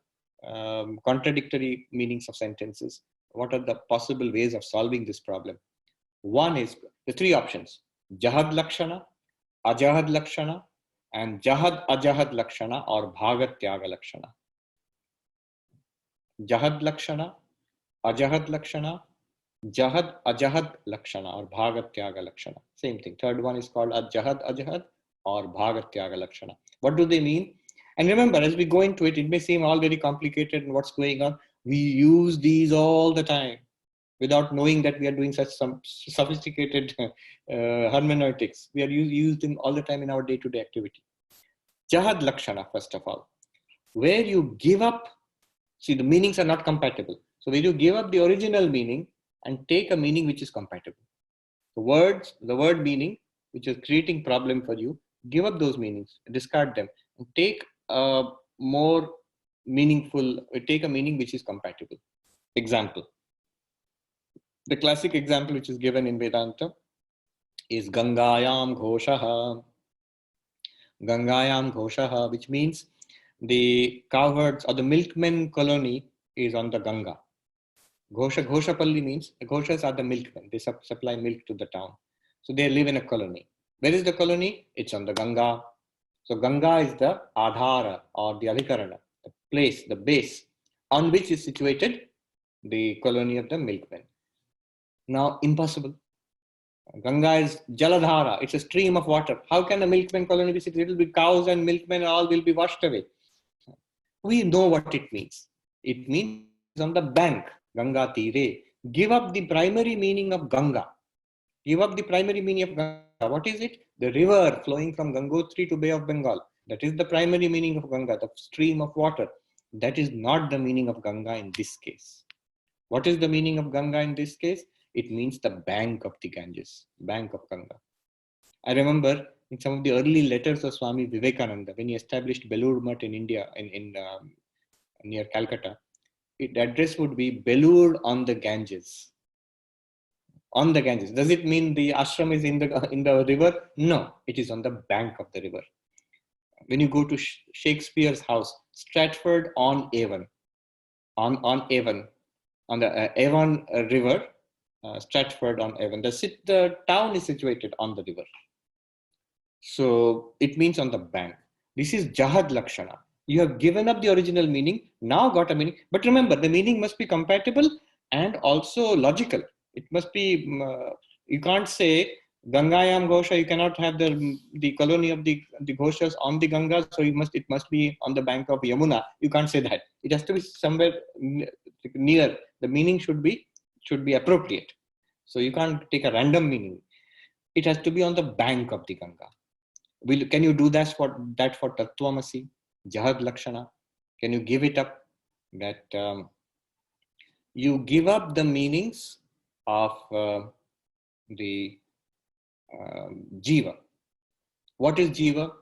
contradictory meanings of sentences? What are the possible ways of solving this problem? One is the 3 options: Jahad Lakshana, Ajahad Lakshana, and Jahad Ajahad Lakshana or Bhagatyaga Lakshana. Jahad Lakshana, Ajahad Lakshana, Jahad Ajahad Lakshana or Bhagatyaga Lakshana. Same thing. Third one is called Jahad Ajahad or Bhagatyaga Lakshana. What do they mean? And remember, as we go into it, it may seem all very complicated and what's going on. We use these all the time without knowing that we are doing such some sophisticated hermeneutics. We are use them all the time in our day-to-day activity. Jahad Lakshana, first of all, where you give up, see the meanings are not compatible. So where you give up the original meaning and take a meaning which is compatible. The word meaning, which is creating problem for you, give up those meanings, discard them, and take a more meaningful, take a meaning which is compatible. Example. The classic example which is given in Vedanta is Gangayam Ghoshaha. Gangayam Ghoshaha, which means the cowherds or the milkmen colony is on the Ganga. Ghoshapalli means the Ghoshas are the milkmen. They supply milk to the town. So they live in a colony. Where is the colony? It's on the Ganga. So Ganga is the Adhara or the Adhikarana, the place, the base on which is situated the colony of the milkmen. Now, impossible. Ganga is Jaladhara, it's a stream of water. How can a milkman colony be situated? It will be cows and milkmen, all will be washed away. We know what it means. It means it is on the bank, Ganga Tire. Give up the primary meaning of Ganga. Give up the primary meaning of Ganga. What is it? The river flowing from Gangotri to Bay of Bengal. That is the primary meaning of Ganga, the stream of water. That is not the meaning of Ganga in this case. What is the meaning of Ganga in this case? It means the bank of the Ganges, bank of Ganga. I remember in some of the early letters of Swami Vivekananda, when he established Belur Mutt in India, near Calcutta, the address would be Belur on the Ganges. On the Ganges. Does it mean the ashram is in the river? No, it is on the bank of the river. When you go to Shakespeare's house, Stratford on Avon, on Avon, on the Avon River, Stratford on Avon. The town is situated on the river. So it means on the bank. This is Jahad Lakshana. You have given up the original meaning, now got a meaning. But remember, the meaning must be compatible and also logical. It must be, you can't say Gangayam Ghosha, you cannot have the colony of the Ghoshas on the Ganga, so it must be on the bank of Yamuna. You can't say that. It has to be somewhere near. The meaning should be appropriate. So you can't take a random meaning. It has to be on the bank of the Ganga. Can you do that for Tattvamasi, Jahad Lakshana? Can you give it up? That you give up the meanings of the Jiva. What is Jiva?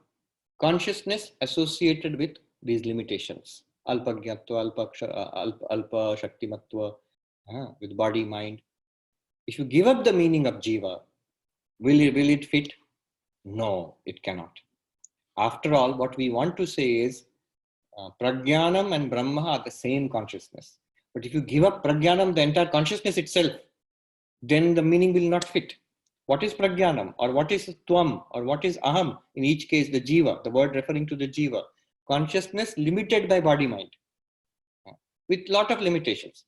Consciousness associated with these limitations. Alpagyatva, Alpa Shaktimatva, with body, mind. If you give up the meaning of Jiva, will it fit? No, it cannot. After all, what we want to say is Prajnanam and Brahma are the same consciousness. But if you give up Prajnanam, the entire consciousness itself, then the meaning will not fit. What is Prajnanam, or what is Tvam, or what is Aham? In each case, the Jiva, the word referring to the Jiva. Consciousness limited by body-mind, with lot of limitations.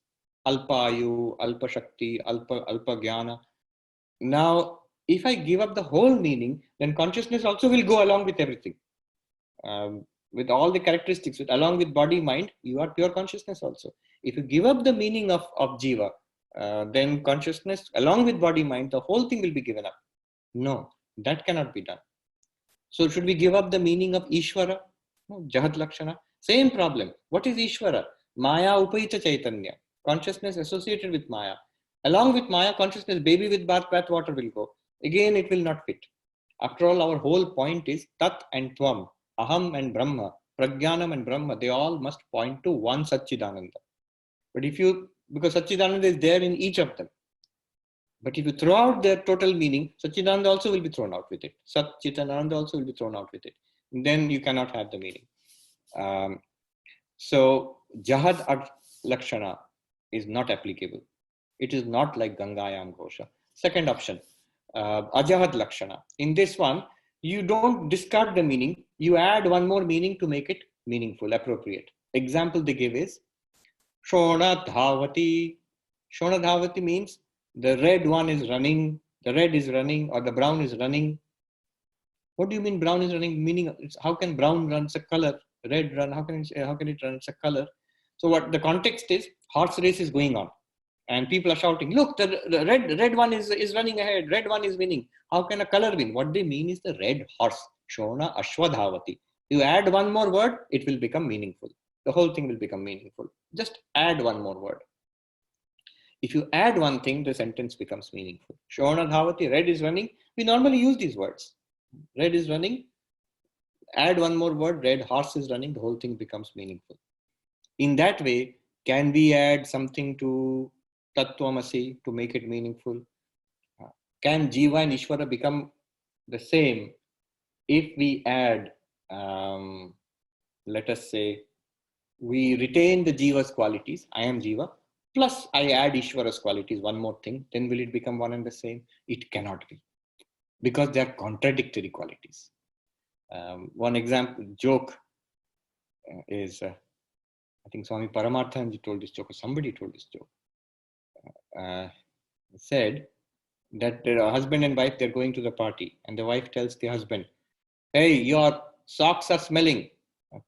Alpa Ayu, Alpa Shakti, Alpa Jnana. Now, if I give up the whole meaning, then consciousness also will go along with everything. With all the characteristics, along with body, mind, you are pure consciousness also. If you give up the meaning of Jiva, then consciousness, along with body, mind, the whole thing will be given up. No, that cannot be done. So should we give up the meaning of Ishvara? No, Jahad Lakshana. Same problem. What is Ishvara? Maya Upahita Chaitanya. Consciousness associated with Maya. Along with Maya, consciousness, baby with bath water will go. Again, it will not fit. After all, our whole point is Tat and Tvam, Aham and Brahma, Prajnanam and Brahma, they all must point to one Satchidananda. But because Satchidananda is there in each of them. But if you throw out their total meaning, Satchidananda also will be thrown out with it. Satchitananda also will be thrown out with it. And then you cannot have the meaning. So Jahad Lakshana is not applicable. It is not like Gangayam Ghosha. Second option, Ajahad Lakshana. In this one, you don't discard the meaning, you add one more meaning to make it meaningful, appropriate. Example they give is Shona Dhavati. Shona Dhavati means the red one is running, the red is running, or the brown is running. What do you mean brown is running? Meaning, how can brown run? It's a color. Red run, how can it run? It's a color. So what the context is, horse race is going on. And people are shouting, look, the red one is running ahead. Red one is winning. How can a color win? What they mean is the red horse. Shona Ashwadhavati. You add one more word, it will become meaningful. The whole thing will become meaningful. Just add one more word. If you add one thing, the sentence becomes meaningful. Shona Dhavati, red is running. We normally use these words. Red is running. Add one more word, red horse is running. The whole thing becomes meaningful. In that way, can we add something to Tattvamasi to make it meaningful? Can Jiva and Ishvara become the same if we add, let us say, we retain the Jiva's qualities, I am Jiva, plus I add Ishvara's qualities, one more thing, then will it become one and the same? It cannot be, because they are contradictory qualities. One example, joke is, I think Swami Paramarthanji told this joke, or somebody told this joke. Said that their husband and wife, they're going to the party, and the wife tells the husband, "Hey, your socks are smelling.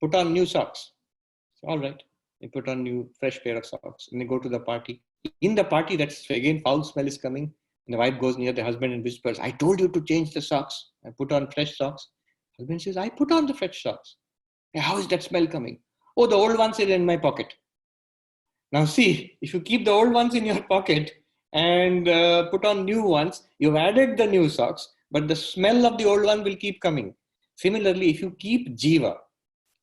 Put on new socks." So, all right. They put on new, fresh pair of socks, and they go to the party. In the party, that's again foul smell is coming. And the wife goes near the husband and whispers, "I told you to change the socks and put on fresh socks." Husband says, "I put on the fresh socks. Hey, how is that smell coming?" "Oh, the old ones are in my pocket." Now, see, if you keep the old ones in your pocket and put on new ones, you've added the new socks, but the smell of the old one will keep coming. Similarly, if you keep Jiva,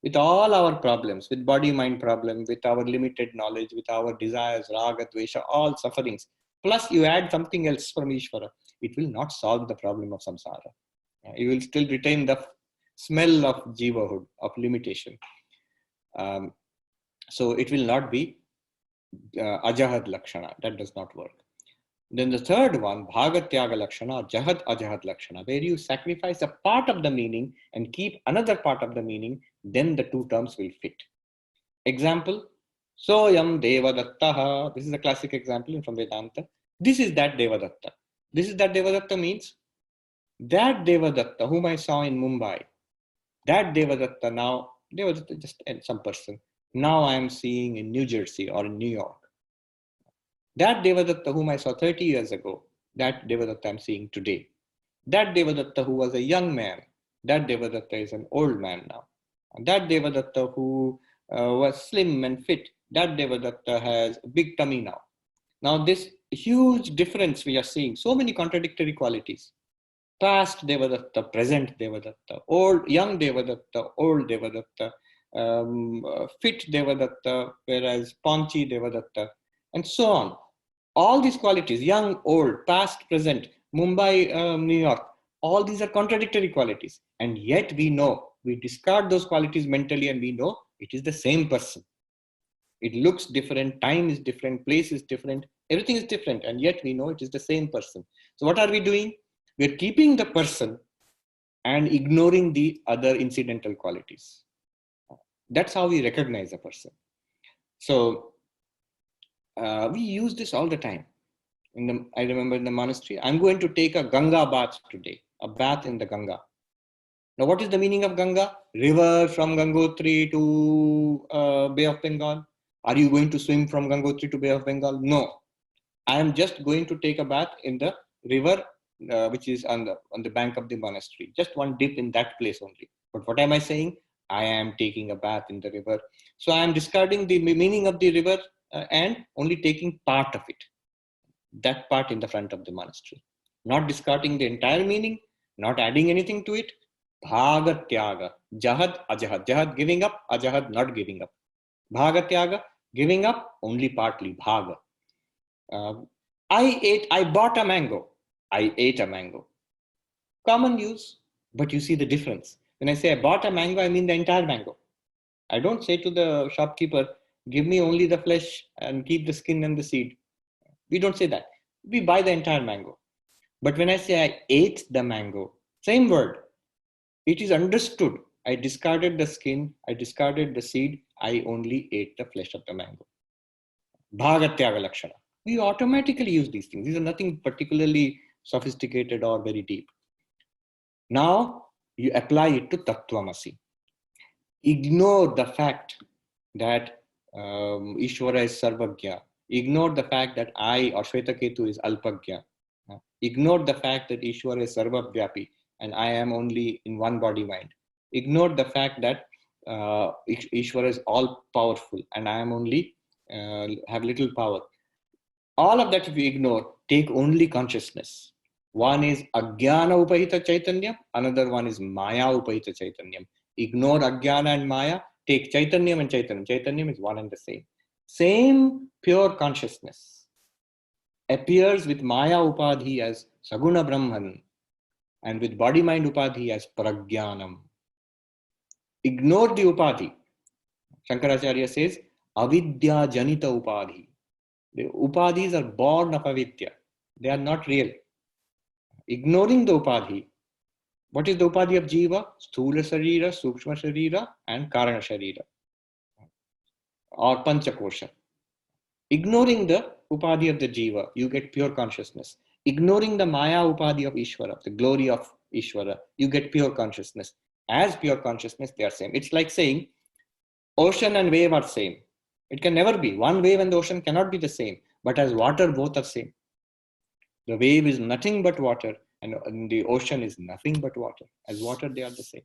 with all our problems, with body-mind problem, with our limited knowledge, with our desires, raga, dvesha, all sufferings, plus you add something else from Ishvara, it will not solve the problem of samsara. You will still retain the smell of jivahood, of limitation. So it will not be ajahad lakshana. That does not work. Then the third one, bhagatyaga lakshana, jahad ajahad lakshana, where you sacrifice a part of the meaning and keep another part of the meaning, then the two terms will fit. Example, soyam devadattaha. This is a classic example from Vedanta. This is that Devadatta. This is that Devadatta means that Devadatta whom I saw in Mumbai, that Devadatta now, Devadatta just some person, now I am seeing in New Jersey or in New York. That Devadatta whom I saw 30 years ago, that Devadatta I'm seeing today. That Devadatta who was a young man, that Devadatta is an old man now. And that Devadatta who was slim and fit, that Devadatta has a big tummy now. Now this huge difference we are seeing, so many contradictory qualities. Past Devadatta, present Devadatta, old, young Devadatta, old Devadatta, fit Devadatta, whereas paunchy Devadatta, and so on. All these qualities, young, old, past, present, Mumbai, New York, all these are contradictory qualities. And yet we know, we discard those qualities mentally and we know it is the same person. It looks different, time is different, place is different, everything is different. And yet we know it is the same person. So what are we doing? We're keeping the person and ignoring the other incidental qualities. That's how we recognize a person. So we use this all the time. I remember in the monastery, I'm going to take a Ganga bath today, a bath in the Ganga. Now, what is the meaning of Ganga? River from Gangotri to Bay of Bengal. Are you going to swim from Gangotri to Bay of Bengal? No. I am just going to take a bath in the river, which is on the bank of the monastery. Just one dip in that place only. But what am I saying? I am taking a bath in the river. So I am discarding the meaning of the river and only taking part of it. That part in the front of the monastery. Not discarding the entire meaning, not adding anything to it. Bhagatyaga, jahad, ajahad. Jahad giving up, ajahad not giving up. Bhagatyaga, giving up only partly, bhaga. I bought a mango. I ate a mango. Common use, but you see the difference. When I say I bought a mango, I mean the entire mango. I don't say to the shopkeeper, give me only the flesh and keep the skin and the seed. We don't say that. We buy the entire mango. But when I say I ate the mango, same word. It is understood. I discarded the skin, I discarded the seed, I only ate the flesh of the mango. Bhagatyaga lakshana. We automatically use these things. These are nothing particularly sophisticated or very deep. Now you apply it to Tattvamasi. Ignore the fact that Ishvara is Sarvagya. Ignore the fact that I or Shvetaketu is Alpagya. Ignore the fact that Ishvara is Sarvavyapi and I am only in one body mind. Ignore the fact that Ishvara is all powerful and I am only have little power. All of that if you ignore, take only consciousness. One is Ajnana Upahita Chaitanyam, another one is Maya Upahita Chaitanyam. Ignore Ajnana and Maya, take Chaitanyam and Chaitanyam. Chaitanyam is one and the same. Same pure consciousness appears with Maya Upadhi as Saguna Brahman and with body-mind Upadhi as Prajnanam. Ignore the Upadhi. Shankaracharya says, Avidya Janita Upadhi. The Upadhis are born of Avidya. They are not real. Ignoring the Upadhi. What is the Upadhi of Jiva? Sthula Sharira, Sukshma Sharira and Karana Sharira. or Panchakosha. Ignoring the upadhi of the jiva, you get pure consciousness. Ignoring the maya upadhi of Ishvara, the glory of Ishvara, you get pure consciousness. As pure consciousness, they are same. It's like saying ocean and wave are same. It can never be. One wave and the ocean cannot be the same. But as water, both are same. The wave is nothing but water, and the ocean is nothing but water. As water, they are the same.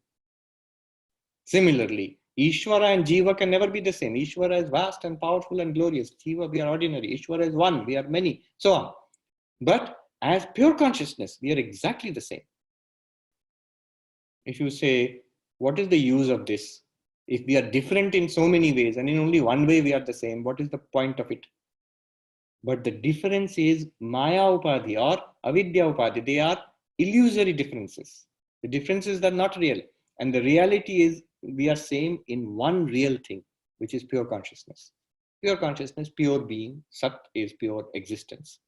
Similarly, Ishvara and Jiva can never be the same. Ishvara is vast and powerful and glorious. Jiva, we are ordinary. Ishvara is one, we are many, so on. But as pure consciousness, we are exactly the same. If you say, what is the use of this? If we are different in so many ways and in only one way we are the same, what is the point of it? But the difference is Maya Upadhi or Avidya Upadhi. They are illusory differences. The differences are not real. And the reality is we are same in one real thing, which is pure consciousness. Pure consciousness, pure being. Sat is pure existence.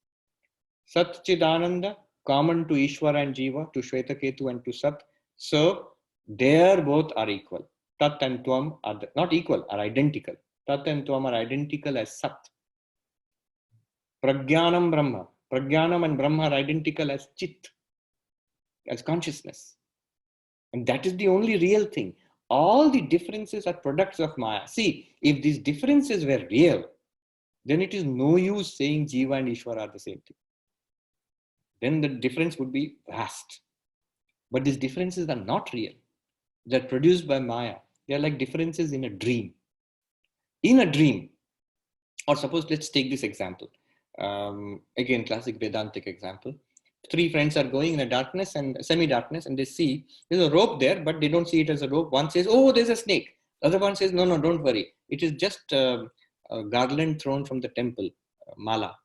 Sat Chidananda, common to Ishvara and Jiva, to Shvetaketu and to Sat. So, there both are equal. Tat and Tvam are not equal, are identical. Tat and Tvam are identical as Sat. Prajnanam Brahma. Prajnanam and Brahma are identical as Chit, as consciousness. And that is the only real thing. All the differences are products of Maya. See, if these differences were real, then it is no use saying Jiva and Ishvara are the same thing. Then the difference would be vast. But these differences are not real. They're produced by Maya. They're like differences in a dream. In a dream, or suppose let's take this example. Again, classic Vedantic example. Three friends are going in a darkness and semi-darkness, and they see there's a rope there, but they don't see it as a rope. One says, oh, there's a snake. The other one says, no, don't worry. It is just a garland thrown from the temple, mala,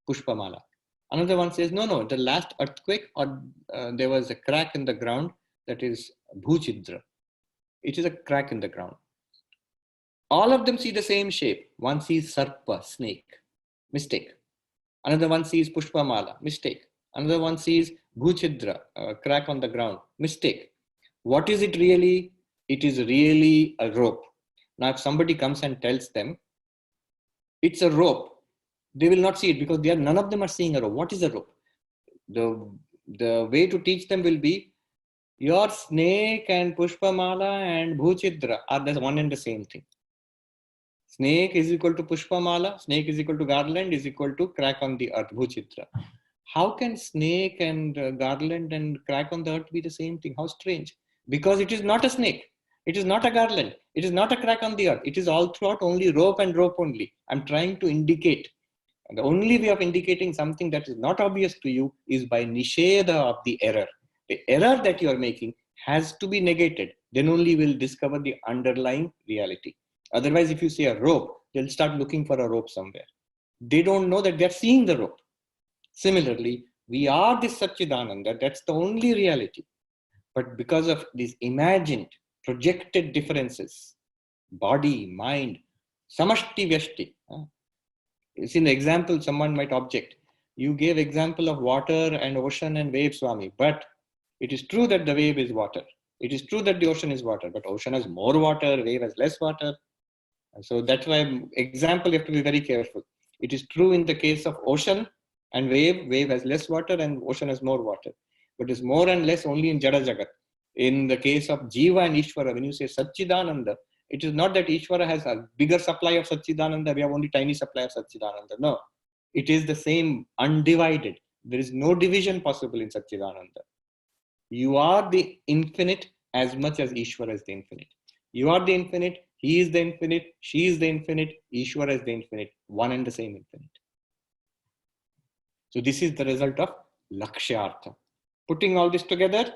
pushpa mala. Another one says, no, the last earthquake, or there was a crack in the ground, that is bhuchidra. It is a crack in the ground. All of them see the same shape. One sees sarpa, snake, mistake. Another one sees pushpa mala, mistake. Another one sees bhuchidra, crack on the ground, mistake. What is it really? It is really a rope. Now, if somebody comes and tells them, it's a rope, they will not see it because none of them are seeing a rope. What is a rope? The way to teach them will be, your snake and pushpamala and bhuchidra are the one and the same thing. Snake is equal to pushpamala, snake is equal to garland, is equal to crack on the earth, bhuchidra. How can snake and garland and crack on the earth be the same thing? How strange. Because it is not a snake. It is not a garland. It is not a crack on the earth. It is all throughout only rope and rope only. I'm trying to indicate. And the only way of indicating something that is not obvious to you is by nisheda of the error. The error that you are making has to be negated. Then only we'll discover the underlying reality. Otherwise, if you see a rope, they'll start looking for a rope somewhere. They don't know that they're seeing the rope. Similarly, we are this Satchidananda. That's the only reality. But because of these imagined, projected differences, body, mind, samashti vyashti. It's in the example someone might object. You gave example of water and ocean and wave, Swami. But it is true that the wave is water. It is true that the ocean is water. But ocean has more water, wave has less water. And so that's why example you have to be very careful. It is true in the case of ocean and wave has less water and ocean has more water. But it's more and less only in Jada Jagat. In the case of Jiva and Ishvara, when you say Satchidananda, it is not that Ishvara has a bigger supply of Satchidananda, we have only tiny supply of Satchidananda. No, it is the same, undivided. There is no division possible in Satchidananda. You are the infinite as much as Ishvara is the infinite. You are the infinite, he is the infinite, she is the infinite, Ishvara is the infinite, one and the same infinite. So this is the result of Lakshyartha. Putting all this together,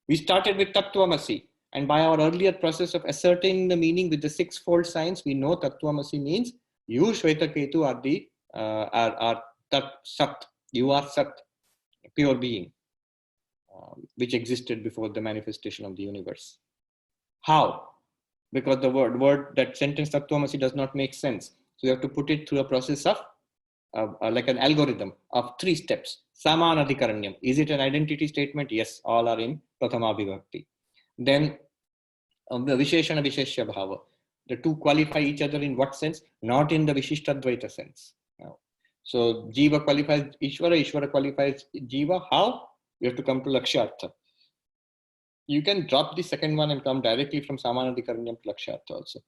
we started with Tattvamasi, and by our earlier process of ascertaining the meaning with the sixfold signs, we know Tattvamasi means you, Shvetaketu, are the are Tat Sat. You are Sat, pure being, which existed before the manifestation of the universe. How? Because the word that sentence Tattvamasi does not make sense. So you have to put it through a process of like an algorithm of 3 steps. Samanadhikaranyam. Is it an identity statement? Yes, all are in Prathama Vibhakti. Then Visheshana Visheshya Bhava. The two qualify each other in what sense? Not in the Vishishtadvaita sense. No. So Jiva qualifies Ishvara, Ishvara qualifies Jiva. How? You have to come to Lakshyartha. You can drop the second one and come directly from Samanadikaranyam to Lakshyartha also.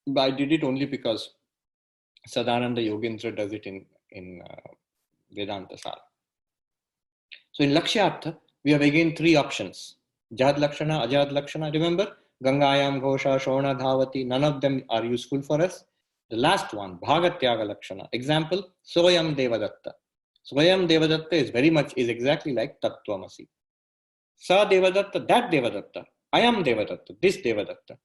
But I did it only because Sadananda Yogendra does it in Vedanta Sar. So in Lakshyartha, we have again three options. Jad Lakshana, Ajad Lakshana. Remember, Gangayam, Ghosha, Shona, Dhavati, none of them are useful for us. The last one, Bhagatyaga Lakshana. Example, Soyam Devadatta. Soyam Devadatta is exactly like Tattvamasi. Sa Devadatta, that Devadatta. I am Devadatta, this Devadatta.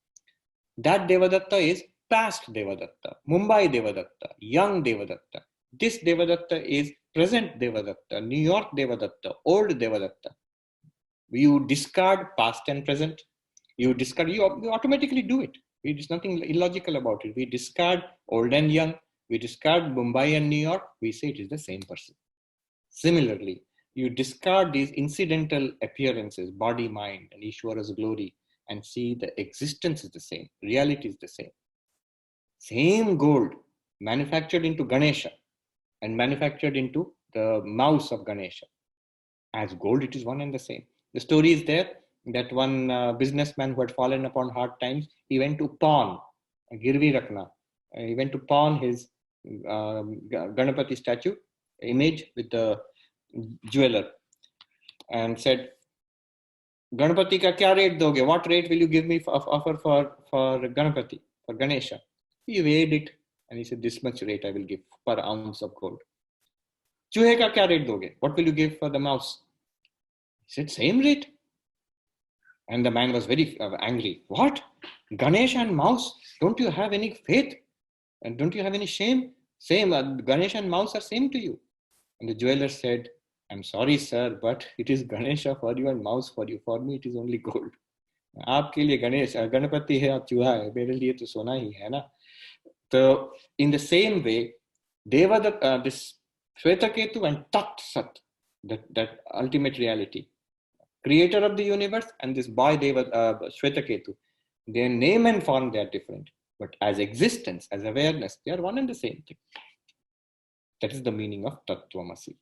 That Devadatta is past Devadatta, Mumbai Devadatta, young Devadatta. This Devadatta is present Devadatta, New York Devadatta, old Devadatta. You discard past and present. You automatically do it. There's nothing illogical about it. We discard old and young. We discard Mumbai and New York. We say it is the same person. Similarly, you discard these incidental appearances, body, mind, and Ishvara's glory, and see the existence is the same. Reality is the same. Same gold manufactured into Ganesha and manufactured into the mouse of Ganesha. As gold, it is one and the same. The story is there that one businessman who had fallen upon hard times, he went to pawn, Girvi Rakna. He went to pawn his Ganapati statue image with the jeweler and said, Ganapati ka kya rate doge? What rate will you give me offer for Ganapati, for Ganesha? He weighed it and he said, this much rate I will give per ounce of gold. Chuhe ka kya rate doge? What will you give for the mouse? He said, same rate. And the man was very angry. What? Ganesha and mouse? Don't you have any faith? And don't you have any shame? Same, Ganesha and mouse are same to you. And the jeweler said, I'm sorry, sir, but it is Ganesha for you and mouse for you. For me, it is only gold. आपके लिए गणेश गणपति है आप चूहा है मेरे लिए तो सोना ही है ना. So in the same way, Devadatta, this Shvetaketu and Tat Sat, that ultimate reality, creator of the universe, and this boy Shvetaketu, their name and form, they are different. But as existence, as awareness, they are one and the same thing. That is the meaning of Tattvamasi.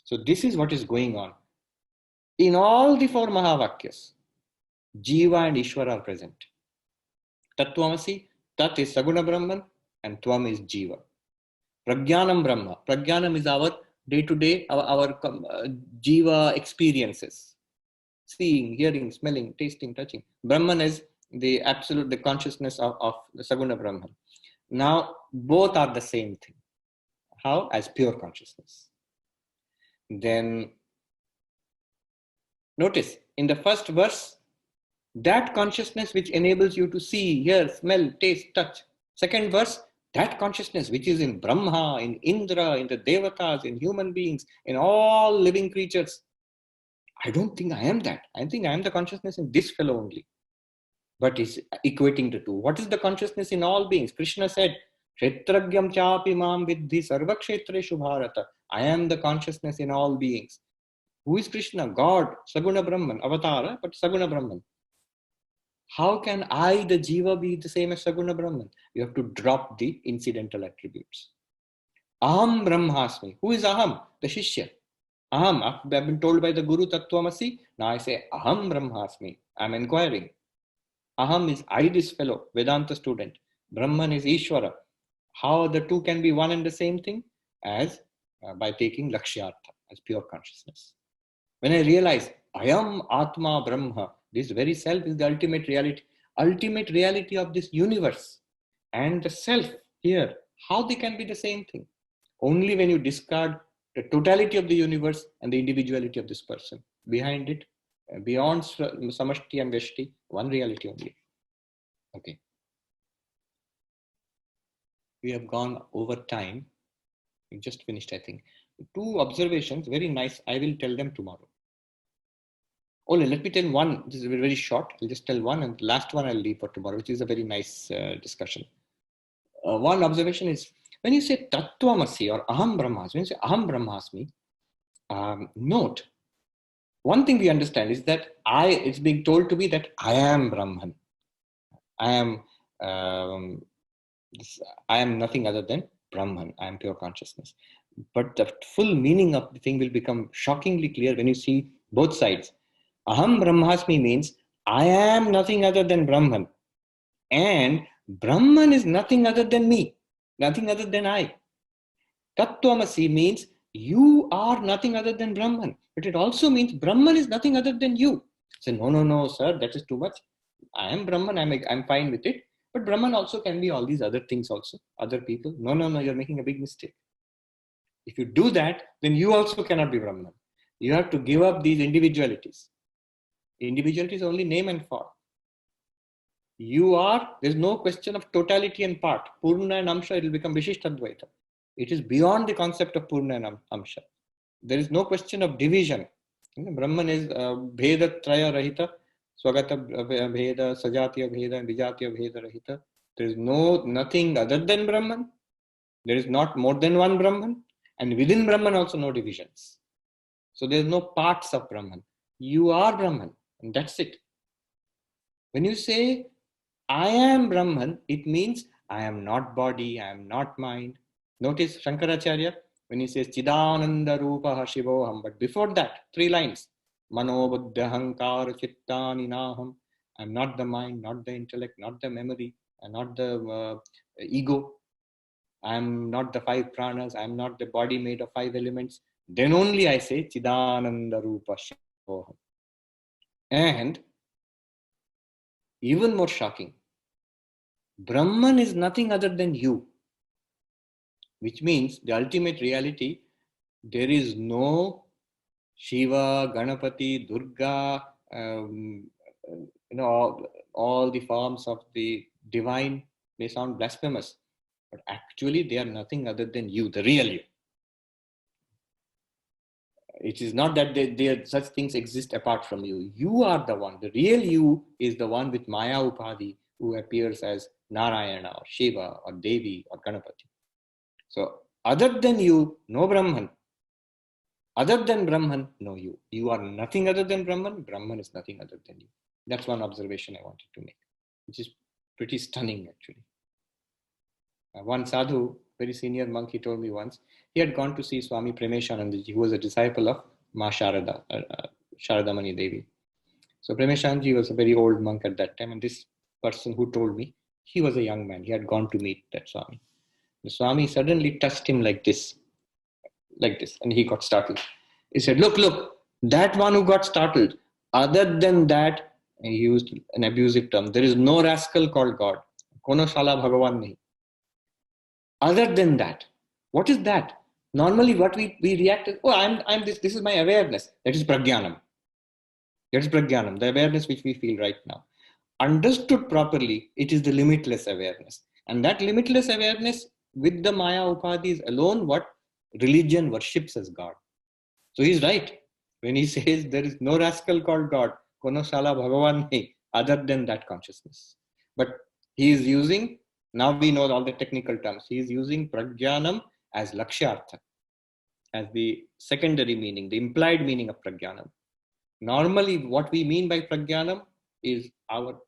So this is what is going on. In all the four Mahavakyas, Jiva and Ishvara are present. Tattvamasi, Tat is Saguna Brahman and Tvam is Jiva. Prajnanam Brahma. Prajnanam is our day-to-day, our Jiva experiences. Seeing, hearing, smelling, tasting, touching. Brahman is the absolute, the consciousness of the Saguna Brahman. Now, both are the same thing. How? As pure consciousness. Then, notice, in the first verse, that consciousness which enables you to see, hear, smell, taste, touch. Second verse, that consciousness which is in Brahma, in Indra, in the Devatas, in human beings, in all living creatures. I don't think I am that. I think I am the consciousness in this fellow only. But it's equating the two. What is the consciousness in all beings? Krishna said, Kshetragyam chapi mam vidhi sarva kshetreshu bharata. I am the consciousness in all beings. Who is Krishna? God, Saguna Brahman, Avatara, but Saguna Brahman. How can I, the Jiva, be the same as Saguna Brahman? You have to drop the incidental attributes. Aham Brahmasmi. Who is Aham? The Shishya. Aham. I've been told by the Guru Tattvamasi. Now I say Aham Brahmasmi. I'm inquiring. Aham is I, this fellow, Vedanta student. Brahman is Ishvara. How the two can be one and the same thing? As by taking Lakshyartha, as pure consciousness. When I realize I am Atma Brahma, this very self is the ultimate reality of this universe. And the self here, how they can be the same thing? Only when you discard the totality of the universe and the individuality of this person. Behind it, beyond Samashti and Veshti, one reality only. Okay. We have gone over time. We just finished, I think. Two observations, very nice. I will tell them tomorrow. Only let me tell one. This is very, very short. I'll just tell one, and the last one I'll leave for tomorrow, which is a very nice discussion. One observation is, when you say Tattvamasi or Aham Brahmasmi, when you say Aham Brahmasmi, note, one thing we understand is that it's being told to me that I am Brahman. I am I am nothing other than Brahman. I am pure consciousness. But the full meaning of the thing will become shockingly clear when you see both sides. Aham Brahmasmi means I am nothing other than Brahman. And Brahman is nothing other than me, nothing other than I. Tattvamasi means you are nothing other than Brahman. But it also means Brahman is nothing other than you. Say, no, sir, that is too much. I am Brahman, I'm fine with it. But Brahman also can be all these other things also, other people. No, you're making a big mistake. If you do that, then you also cannot be Brahman. You have to give up these individualities. Individuality is only name and form. There's no question of totality and part. Purna and Amsha, it will become Vishishtadvaita. It is beyond the concept of Purna and Amsha. There is no question of division. Brahman is Bheda Traya Rahita, Swagata Bheda, Sajatiya Bheda, and Vijatiya Bheda Rahita. There is nothing other than Brahman. There is not more than one Brahman. And within Brahman also no divisions. So there is no parts of Brahman. You are Brahman, and that's it. When you say, I am Brahman, it means I am not body, I am not mind. Notice Shankaracharya, when he says, Chidananda Rupaha Shivoham, but before that, 3 lines. Mano Buddha Hankara Chittani Naham. I am not the mind, not the intellect, not the memory, and not the ego. I am not the 5 pranas, I am not the body made of 5 elements. Then only I say, Chidananda Rupa Shivoham. And even more shocking, Brahman is nothing other than you, which means the ultimate reality, there is no Shiva, Ganapati, Durga, all the forms of the divine may sound blasphemous, but actually they are nothing other than you, the real you. It is not that such things exist apart from you. You are the one. The real you is the one with Maya Upadhi who appears as Narayana or Shiva or Devi or Ganapati. So other than you, no Brahman. Other than Brahman, no you. You are nothing other than Brahman. Brahman is nothing other than you. That's one observation I wanted to make, which is pretty stunning actually. One sadhu, very senior monk, he told me once, he had gone to see Swami Premeshanandaji, who was a disciple of Ma Sharada, Sharadamani Devi. So Premeshanandaji was a very old monk at that time, and this person who told me, he was a young man. He had gone to meet that Swami. The Swami suddenly touched him like this, and he got startled. He said, look, that one who got startled, other than that, he used an abusive term, there is no rascal called God. Kono shala Bhagavan nahi. Other than that, what is that? Normally what we react is, I'm this is my awareness. That is prajnanam. That is prajnanam, the awareness which we feel right now. Understood properly, it is the limitless awareness. And that limitless awareness with the Maya Upadhi is alone what religion worships as God. So he's right when he says there is no rascal called God, kono shala Bhagavan nahi, other than that consciousness. But he is using, now we know all the technical terms, he is using prajnanam as lakshyartha, as the secondary meaning, the implied meaning of prajnanam. Normally what we mean by prajnanam is our,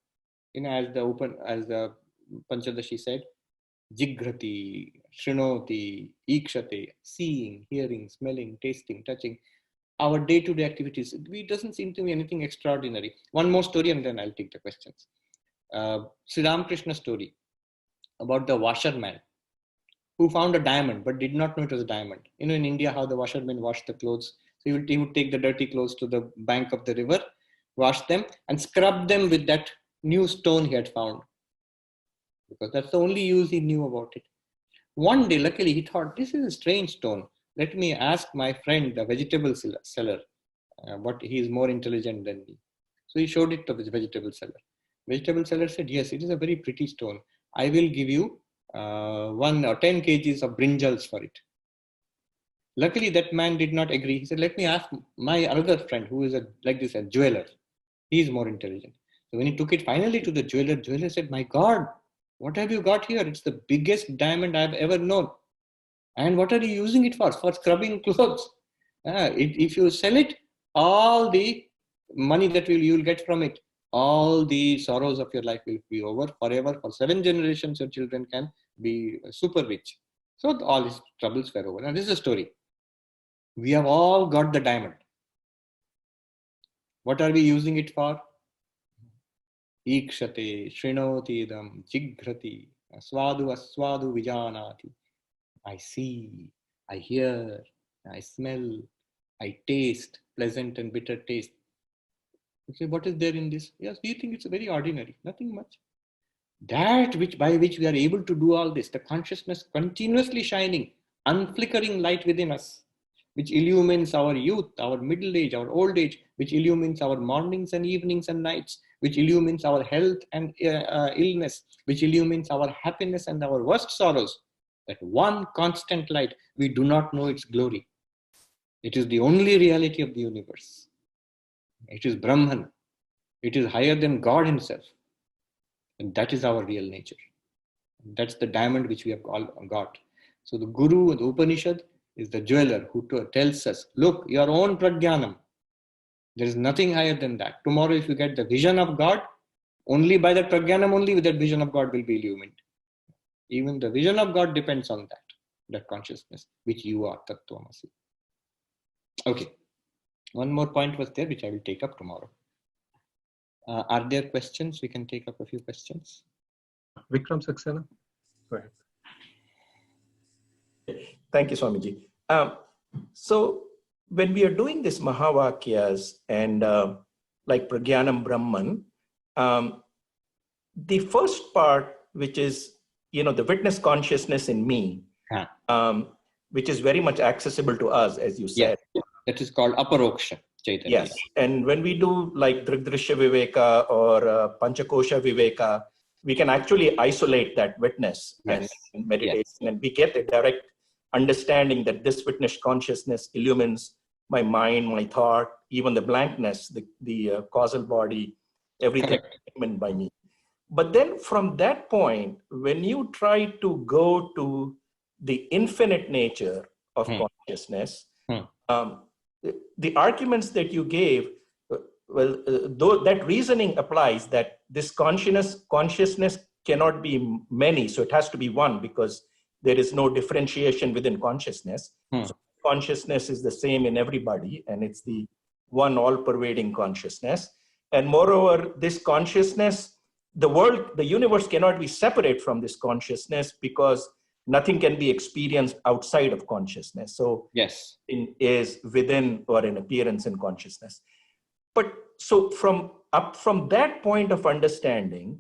as the Panchadasi said, jigrati, shrinoti, ikshate, seeing, hearing, smelling, tasting, touching. Our day-to-day activities, it doesn't seem to be anything extraordinary. One more story and then I'll take the questions. Sri Ramakrishna story about the washerman who found a diamond but did not know it was a diamond. In India, how the washermen wash the clothes. So he would take the dirty clothes to the bank of the river, wash them and scrub them with that new stone he had found, because that's the only use he knew about it. One day, luckily, he thought, this is a strange stone. Let me ask my friend, the vegetable seller, but he is more intelligent than me. So he showed it to the vegetable seller. Vegetable seller said, yes, it is a very pretty stone. I will give you 1 or 10 kgs of brinjals for it. Luckily, that man did not agree. He said, let me ask my other friend who is a jeweler. He is more intelligent. So when he took it finally to the jeweler said, my God, what have you got here? It's the biggest diamond I've ever known. And what are you using it for? For scrubbing clothes. If you sell it, all the money that you'll get from it all the sorrows of your life will be over forever. For 7 generations, your children can be super rich. So all his troubles were over. And this is a story. We have all got the diamond. What are we using it for? Ikshate, Shrinoti idam, Jighrati, Aswadu Aswadu Vijanati. I see, I hear, I smell, I taste, pleasant and bitter taste. Okay, what is there in this? Yes, we think it's very ordinary, nothing much. That which by which we are able to do all this, the consciousness continuously shining, unflickering light within us, which illumines our youth, our middle age, our old age, which illumines our mornings and evenings and nights, which illumines our health and illness, which illumines our happiness and our worst sorrows. That one constant light, we do not know its glory. It is the only reality of the universe. It is Brahman. It is higher than God himself. And that is our real nature. That's the diamond which we have got. So the Guru, the Upanishad, is the jeweler who tells us, look, your own prajnanam. There is nothing higher than that. Tomorrow, if you get the vision of God, only by that prajnanam, only that vision of God will be illumined. Even the vision of God depends on that consciousness, which you are, Tattvamasi. Okay. One more point was there, which I will take up tomorrow. Are there questions? We can take up a few questions. Vikram Saxena, go ahead. Thank you, Swamiji. So when we are doing this Mahavakyas and like Pragyanam Brahman, the first part, which is, the witness consciousness in me, which is very much accessible to us, as you said. Yes. That is called Aparoksha Chaitanya. Yes. And when we do like Drigdrishya Viveka or Panchakosha Viveka, we can actually isolate that witness and meditation, and we get a direct understanding that this witness consciousness illumines my mind, my thought, even the blankness, the causal body, everything illumined by me. But then from that point, when you try to go to the infinite nature of consciousness, the arguments that you gave, though that reasoning applies that this consciousness cannot be many, so it has to be one because there is no differentiation within consciousness. So consciousness is the same in everybody, and it's the one all-pervading consciousness. And moreover, this consciousness, the universe cannot be separate from this consciousness because nothing can be experienced outside of consciousness. So is within or an appearance in consciousness. But so from that point of understanding,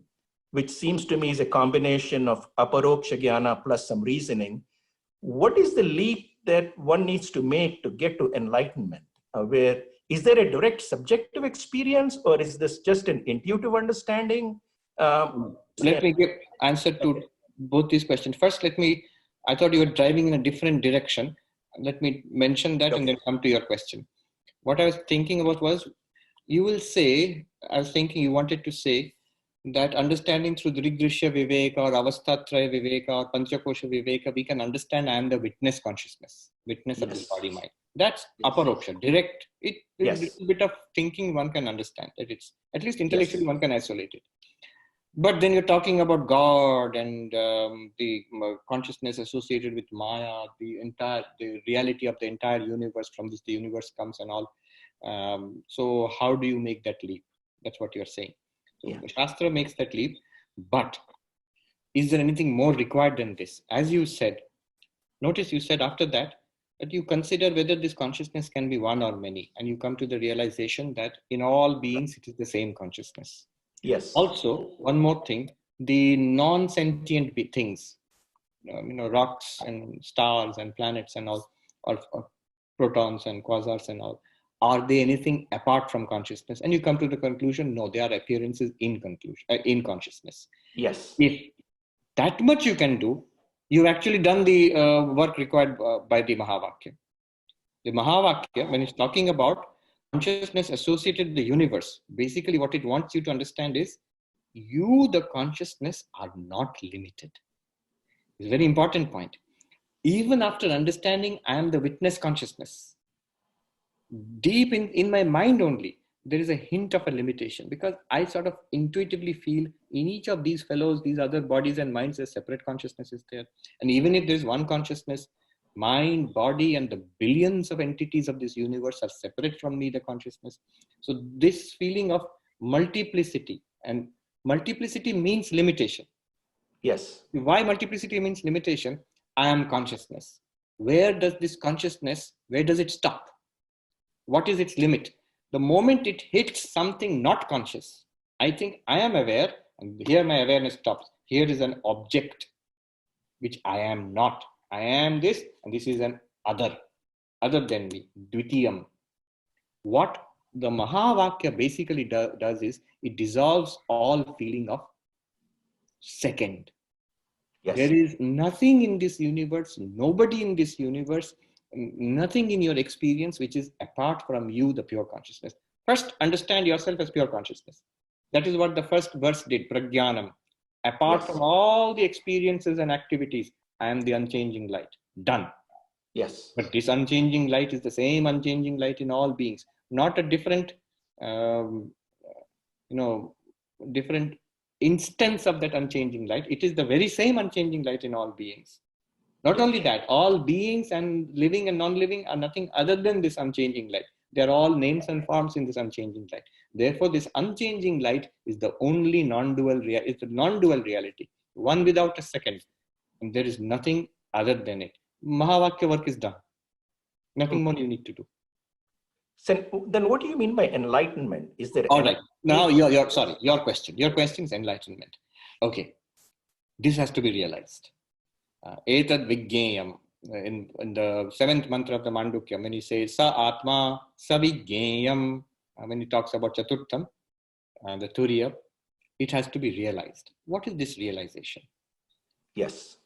which seems to me is a combination of aparoksha jnana plus some reasoning, what is the leap that one needs to make to get to enlightenment? Where is there a direct subjective experience, or is this just an intuitive understanding? Let me give answer to both these questions. First, I thought you were driving in a different direction. Let me mention that and then come to your question. What I was thinking about was, you wanted to say that understanding through Drigdrishya Viveka or Avastatraya Viveka or Panchakosha Viveka, we can understand I am the witness consciousness, witness of the body mind. That's aparoksha, direct. A little bit of thinking one can understand that it's, at least intellectually one can isolate it. But then you're talking about God and the consciousness associated with Maya, the reality of the entire universe, from which the universe comes and all. So how do you make that leap? That's what you're saying. So Shastra makes that leap, but is there anything more required than this? As you said, notice you said after that you consider whether this consciousness can be one or many, and you come to the realization that in all beings it is the same consciousness. Yes. Also, one more thing, the non-sentient things, rocks and stars and planets and all, or protons and quasars and all, are they anything apart from consciousness? And you come to the conclusion, no, they are appearances in consciousness. Yes. If that much you can do, you've actually done the work required by the Mahavakya. The Mahavakya, when it's talking about consciousness associated with the universe, basically what it wants you to understand is, you, the consciousness, are not limited. It's a very important point. Even after understanding I am the witness consciousness, deep in my mind only, there is a hint of a limitation, because I sort of intuitively feel in each of these fellows, these other bodies and minds, a separate consciousness is there. And even if there's one consciousness, mind, body, and the billions of entities of this universe are separate from me, the consciousness. So this feeling of multiplicity, and multiplicity means limitation. Yes. Why multiplicity means limitation? I am consciousness. Where does this consciousness, where does it stop? What is its limit? The moment it hits something not conscious, I think I am aware, and here my awareness stops. Here is an object, which I am not. I am this, and this is an other than me, Dvitiyam. What the Mahavakya basically does is, it dissolves all feeling of second. Yes. There is nothing in this universe, nobody in this universe, nothing in your experience which is apart from you, the pure consciousness. First, understand yourself as pure consciousness. That is what the first verse did, Prajnanam. Apart from all the experiences and activities, I am the unchanging light. Done. Yes. But this unchanging light is the same unchanging light in all beings, not a different, different instance of that unchanging light. It is the very same unchanging light in all beings. Not only that, all beings and living and non-living are nothing other than this unchanging light. They are all names and forms in this unchanging light. Therefore, this unchanging light is the only non-dual reality. It's a non-dual reality, one without a second. And there is nothing other than it. Mahavakya work is done. Nothing more you need to do. So then what do you mean by enlightenment? Is there all right? Now your question. Your question is enlightenment. Okay. This has to be realized. Etad Vigyayam, in the seventh mantra of the Mandukya, when he says Sa Atma Sa Vigyayam, when he talks about Chaturtham, the Turiya, it has to be realized. What is this realization? Yes.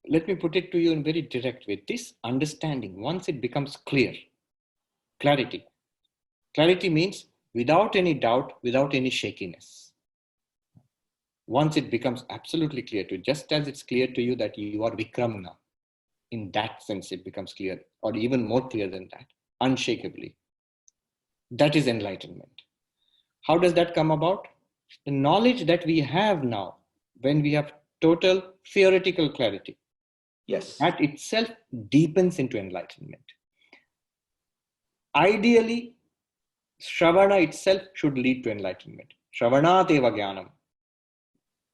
Let me put it to you in very direct way. This understanding, once it becomes clear, clarity. Clarity means without any doubt, without any shakiness. Once it becomes absolutely clear to you, just as it's clear to you that you are Vikram now, in that sense it becomes clear, or even more clear than that, unshakably. That is enlightenment. How does that come about? The knowledge that we have now, when we have total theoretical clarity, yes, that itself deepens into enlightenment. Ideally, Shravana itself should lead to enlightenment. Shravanat eva jnanam.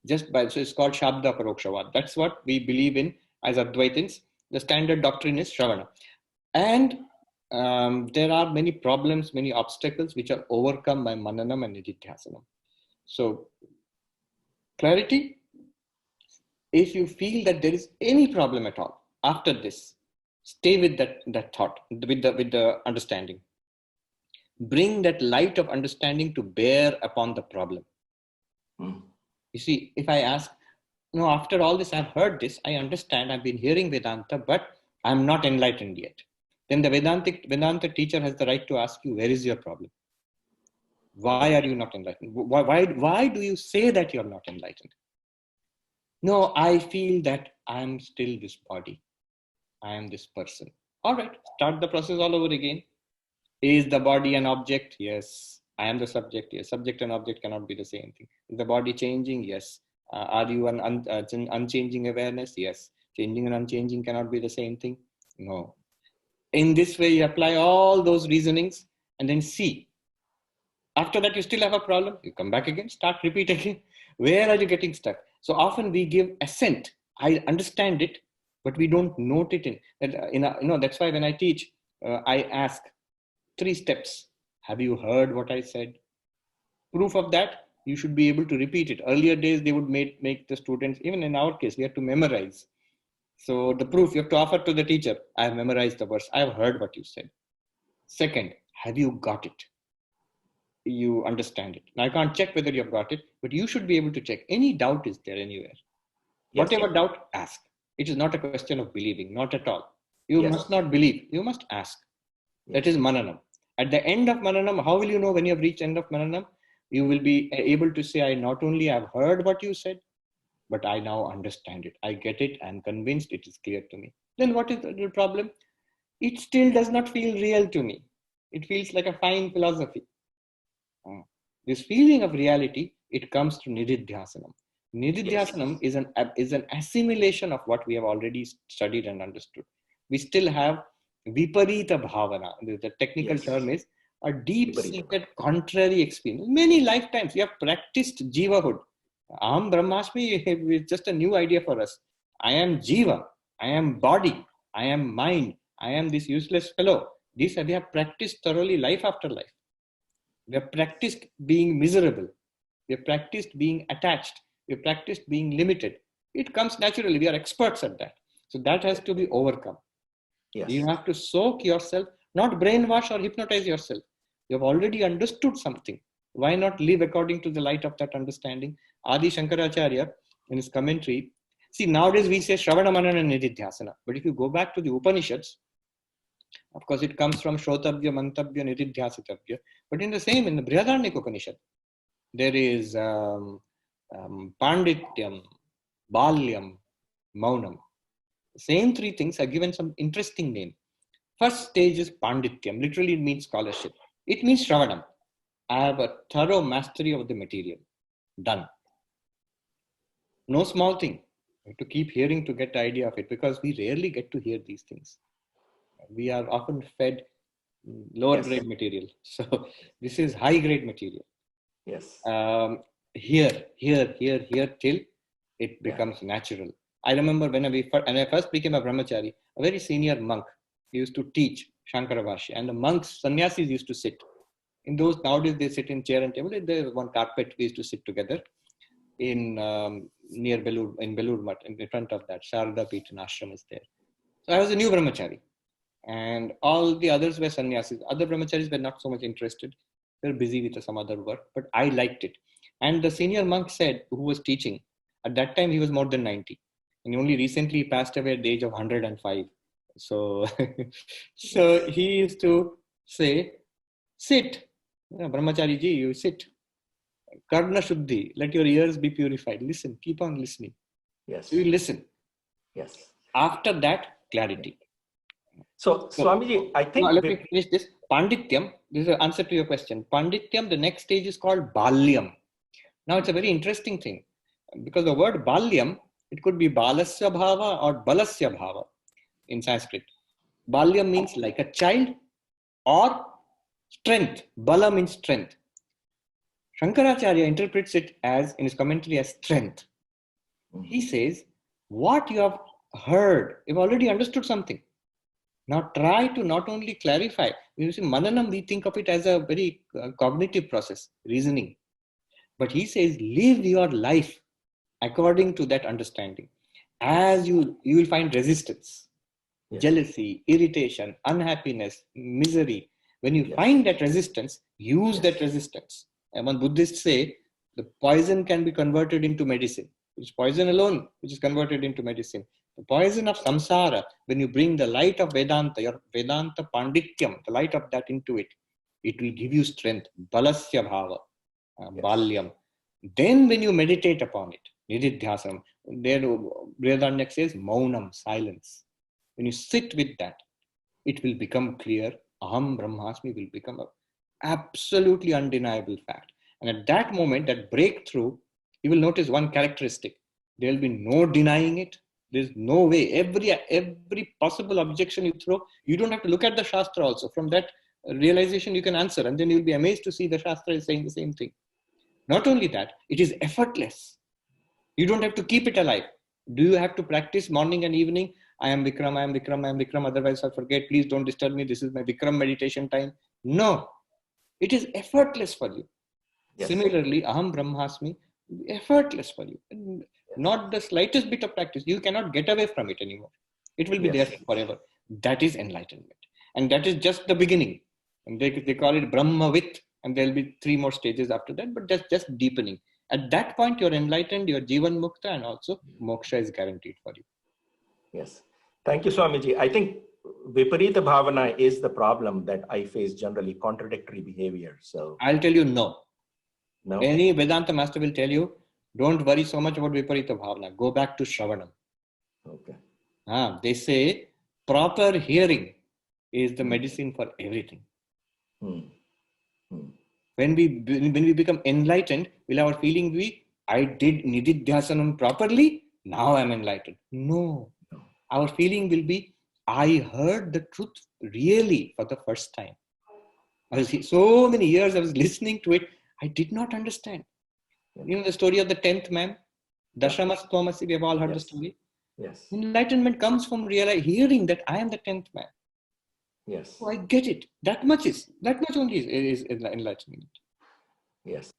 So it's called Shabda Parokshavad. That's what we believe in as Advaitins. The standard doctrine is Shravana. And there are many problems, many obstacles which are overcome by Mananam and Nididhyasanam. So clarity, if you feel that there is any problem at all after this, stay with that thought, with the understanding. Bring that light of understanding to bear upon the problem. You see, if I ask, after all this, I've heard this, I understand, I've been hearing Vedanta, but I'm not enlightened yet. Then the Vedanta teacher has the right to ask you, where is your problem? Why are you not enlightened? Why do you say that you're not enlightened? No, I feel that I'm still this body. I am this person. All right, start the process all over again. Is the body an object? Yes. I am the subject. Yes. Subject and object cannot be the same thing. Is the body changing? Yes. Are you an unchanging awareness? Yes. Changing and unchanging cannot be the same thing? No. In this way, you apply all those reasonings and then see. After that, you still have a problem. You come back again, start, repeat again. Where are you getting stuck? So often we give assent. I understand it, but we don't note it that's why when I teach, I ask 3 steps. Have you heard what I said? Proof of that, you should be able to repeat it. Earlier days, they would make the students, even in our case, we have to memorize. So the proof you have to offer to the teacher, I have memorized the verse. I have heard what you said. Second, have you got it? You understand it. Now, I can't check whether you've got it, but you should be able to check. Any doubt is there anywhere. Yes, Whatever doubt, ask. It is not a question of believing, not at all. You must not believe. You must ask. That is Mananam. At the end of Mananam, how will you know when you have reached end of Mananam? You will be able to say, I not only have heard what you said, but I now understand it. I get it. I'm convinced it is clear to me. Then what is the problem? It still does not feel real to me. It feels like a fine philosophy. This feeling of reality, it comes through nididhyasanam. Nididhyasanam is an assimilation of what we have already studied and understood. We still have viparita bhavana. The technical term is a deep-seated contrary experience. Many lifetimes we have practiced jivahood. Aham Brahmasmi is just a new idea for us. I am jiva. I am body. I am mind. I am this useless fellow. This we have practiced thoroughly life after life. We have practiced being miserable. We have practiced being attached. We have practiced being limited. It comes naturally. We are experts at that. So that has to be overcome. Yes. You have to soak yourself, not brainwash or hypnotize yourself. You have already understood something. Why not live according to the light of that understanding? Adi Shankaracharya, in his commentary, see, nowadays we say Shravana Manana and Nididhyasana. But if you go back to the Upanishads, of course, it comes from Shrotabhya, Mantabhya, Nididhyasitabhya. But in the Brihadaranyaka Upanishad, there is Pandityam, Balyam, Maunam. The same three things are given some interesting name. First stage is Pandityam. Literally, it means scholarship. It means Shravanam. I have a thorough mastery of the material. Done. No small thing. You have to keep hearing to get the idea of it, because we rarely get to hear these things. We are often fed lower grade material. So this is high grade material. Yes. Here till it becomes natural. I remember when I first became a brahmachari, a very senior monk used to teach Shankarabhashya, and the monks, sannyasis, used to sit. In those, nowadays they sit in chair and table. There was one carpet, we used to sit together in near Belur, in Belur Mutt, in front of that. Sharda Pita ashram is there. So I was a new brahmachari, and all the others were sannyasis. Other brahmacharis were not so much interested. They were busy with some other work, but I liked it. And the senior monk said, who was teaching, at that time he was more than 90. And only recently passed away at the age of 105. So, so he used to say, sit. Brahmachari ji, you sit. Karna Shuddhi, let your ears be purified. Listen, keep on listening. Yes. You listen. Yes. After that, clarity. So, Swamiji, I think... Let me finish this. Pandityam, this is the answer to your question. Pandityam, the next stage is called Balyam. Now, it's a very interesting thing, because the word Balyam, it could be Balasya Bhava or Balasya Bhava in Sanskrit. Balyam means like a child or strength. Bala means strength. Shankaracharya interprets it as, in his commentary, as strength. He says, what you have heard, you've already understood something. Now try to not only clarify. You see, Mananam, we think of it as a very cognitive process, reasoning. But he says, live your life according to that understanding. As you will find resistance, jealousy, irritation, unhappiness, misery. When you find that resistance, use that resistance. And when Buddhists say, the poison can be converted into medicine. It's poison alone which is converted into medicine. The poison of samsara, when you bring the light of Vedanta, your Vedanta Pandityam, the light of that into it, it will give you strength. Balasya Bhava, Balyam. Then when you meditate upon it, Nididhyasanam, there Vidyaranya says Maunam, silence. When you sit with that, it will become clear. Aham Brahmasmi will become an absolutely undeniable fact. And at that moment, that breakthrough, you will notice one characteristic. There will be no denying it. There's no way. Every possible objection you throw, you don't have to look at the Shastra also. From that realization, you can answer. And then you'll be amazed to see the Shastra is saying the same thing. Not only that, it is effortless. You don't have to keep it alive. Do you have to practice morning and evening? I am Vikram, I am Vikram, I am Vikram. Otherwise, I'll forget. Please don't disturb me. This is my Vikram meditation time. No. It is effortless for you. Yes. Similarly, Aham Brahmasmi, effortless for you. Not the slightest bit of practice. You cannot get away from it anymore. It will be there forever. That is enlightenment. And that is just the beginning. And they call it Brahmavit. And there will be 3 more stages after that, but that's just deepening. At that point, you're enlightened, you're Jivan Mukta, and also moksha is guaranteed for you. Yes. Thank you, Swamiji. I think Viparita Bhavana is the problem that I face generally, contradictory behavior. So I'll tell you no. No. Any Vedanta master will tell you, don't worry so much about Viparita Bhavana. Go back to Shravanam. Okay. They say proper hearing is the medicine for everything. When we become enlightened, will our feeling be, I did nididhyasanam properly, now I'm enlightened? No. Our feeling will be, I heard the truth really for the first time. So many years I was listening to it, I did not understand. You know the story of the 10th man? Dashamas Twamasi, we have all heard the story. Yes. Enlightenment comes from hearing that I am the 10th man. Yes. So I get it. That much only is enlightenment. Yes.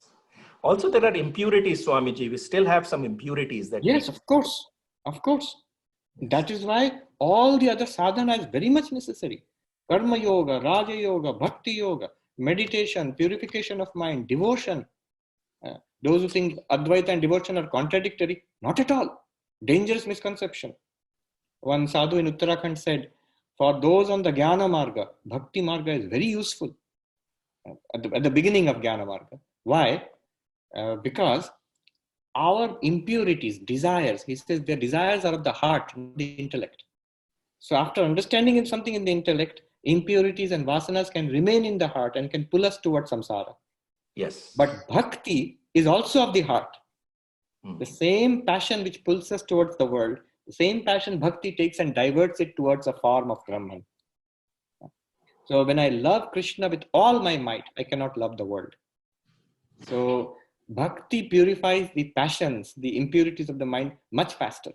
Also, there are impurities, Swamiji. We still have some impurities that. Yes, of course. Of course. Yes. That is why all the other sadhana is very much necessary. Karma yoga, Raja yoga, Bhakti yoga, meditation, purification of mind, devotion. Those who think Advaita and devotion are contradictory, not at all. Dangerous misconception. One sadhu in Uttarakhand said, for those on the Jnana Marga, Bhakti Marga is very useful at the beginning of Jnana Marga. Why? Because our impurities, desires, he says their desires are of the heart, not the intellect. So after understanding something in the intellect, impurities and vasanas can remain in the heart and can pull us towards samsara. Yes. But bhakti is also of the heart. The same passion which pulls us towards the world, the same passion bhakti takes and diverts it towards a form of Brahman. So when I love Krishna with all my might, I cannot love the world. So bhakti purifies the passions, the impurities of the mind much faster.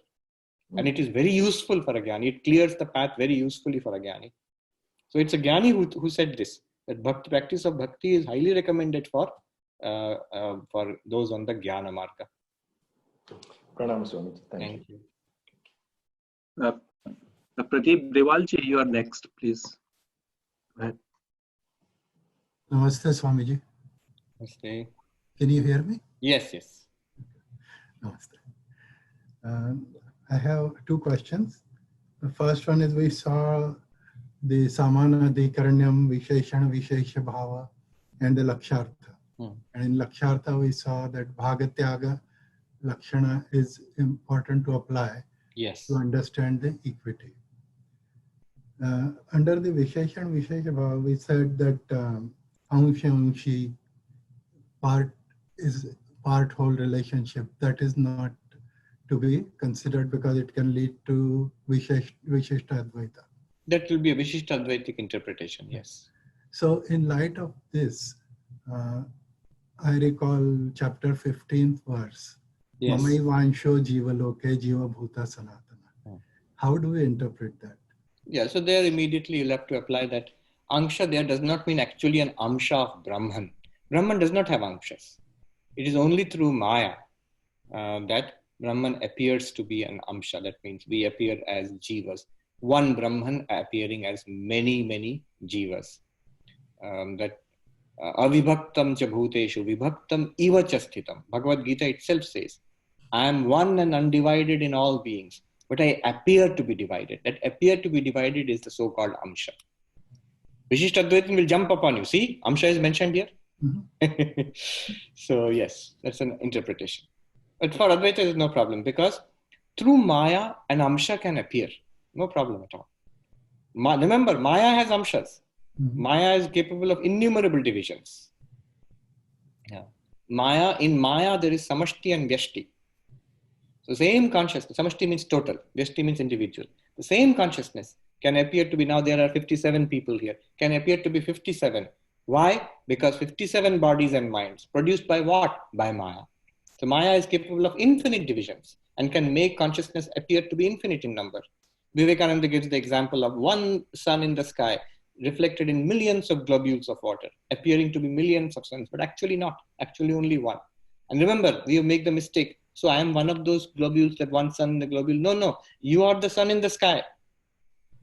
And it is very useful for a jnani. It clears the path very usefully for a jnani. So it's a jnani who said this, that bhakti, practice of bhakti is highly recommended for those on the jnana marga. Pranam, Swamiji. Thank you. Pradeep Devalji, you are next, please. Go ahead. Namaste, Swamiji. Namaste. Can you hear me? Yes, yes. Namaste. I have two questions. The first one is we saw the Samana, the Karanyam, Visheshana, Vishesha Bhava, and the Lakshartha. And in Lakshartha, we saw that Bhagatyaga Lakshana is important to apply to understand the equity. Under the Visheshana, Vishesha Bhava, we said that Amshi, part whole relationship, that is not to be considered because it can lead to Vishishta Advaita. That will be a Vishishta Advaitic interpretation, yes. So in light of this, I recall chapter 15th verse. Yes. Mamai vansho jiva loke jiva bhuta sanatana. How do we interpret that? Yeah, so there immediately you'll have to apply that Angsha there does not mean actually an Amsha of Brahman. Brahman does not have Amshas. It is only through Maya that Brahman appears to be an Amsha. That means we appear as Jivas. One Brahman appearing as many, many Jivas. That Avibhaktam cha bhuteshu vibhaktam iva cha sthitam. Bhagavad Gita itself says, I am one and undivided in all beings, but I appear to be divided. That appear to be divided is the so-called Amsha. Vishishta Advaitin will jump upon you. See, Amsha is mentioned here. So yes, that's an interpretation. But for Advaita, there is no problem because through Maya, an Amsha can appear. No problem at all. Remember, Maya has Amshas. Maya is capable of innumerable divisions. Yeah. In Maya, there is Samashti and Vyashti. So same consciousness, Samashti means total, Vyashti means individual. The same consciousness can appear to be, now there are 57 people here, can appear to be 57. Why? Because 57 bodies and minds produced by what? By Maya. So Maya is capable of infinite divisions and can make consciousness appear to be infinite in number. Vivekananda gives the example of one sun in the sky reflected in millions of globules of water, appearing to be millions of suns, but actually not, actually only one. And remember, we make the mistake. So I am one of those globules, that one sun in the globule. No, you are the sun in the sky.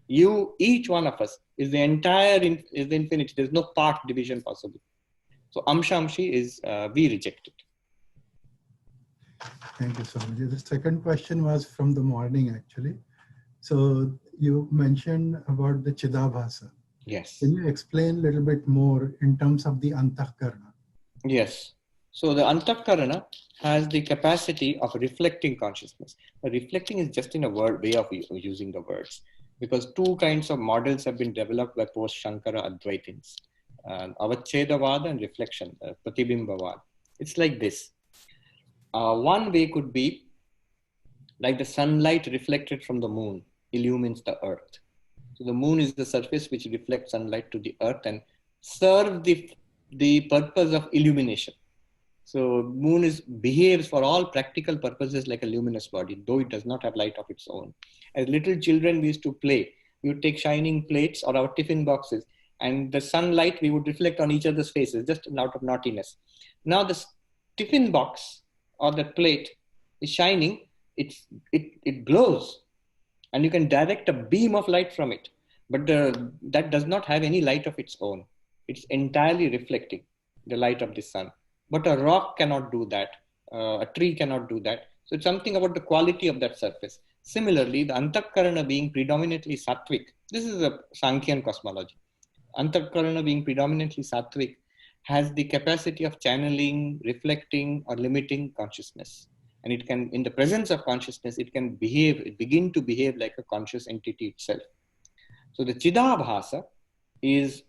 You, each one of us, is the entire, is the infinity. There's no part division possible. So Amsha-Amshi is, we reject it. Thank you, Swamiji. The second question was from the morning, actually. So you mentioned about the Chidabhasa. Yes. Can you explain a little bit more in terms of the Antahkarana? Yes. So the Antahkarana has the capacity of reflecting consciousness. Reflecting is just in a way of using the words, because two kinds of models have been developed by post-Shankara Advaitins. Avachedavada and reflection, Pratibhimbavad. It's like this. One way could be like the sunlight reflected from the moon illumines the earth. So the moon is the surface which reflects sunlight to the earth and serve the purpose of illumination. So moon behaves for all practical purposes like a luminous body, though it does not have light of its own. As little children, we used to play. We would take shining plates or our tiffin boxes, and the sunlight we would reflect on each other's faces just out of naughtiness. Now the tiffin box or the plate is shining. It glows, and you can direct a beam of light from it. But that does not have any light of its own. It's entirely reflecting the light of the sun. But a rock cannot do that. A tree cannot do that. So it's something about the quality of that surface. Similarly, the Antakarana being predominantly sattvic, this is a Sankhyan cosmology. Antakarana being predominantly sattvic has the capacity of channeling, reflecting, or limiting consciousness. And it can, in the presence of consciousness, it can begin to behave like a conscious entity itself. So the Chidabhasa is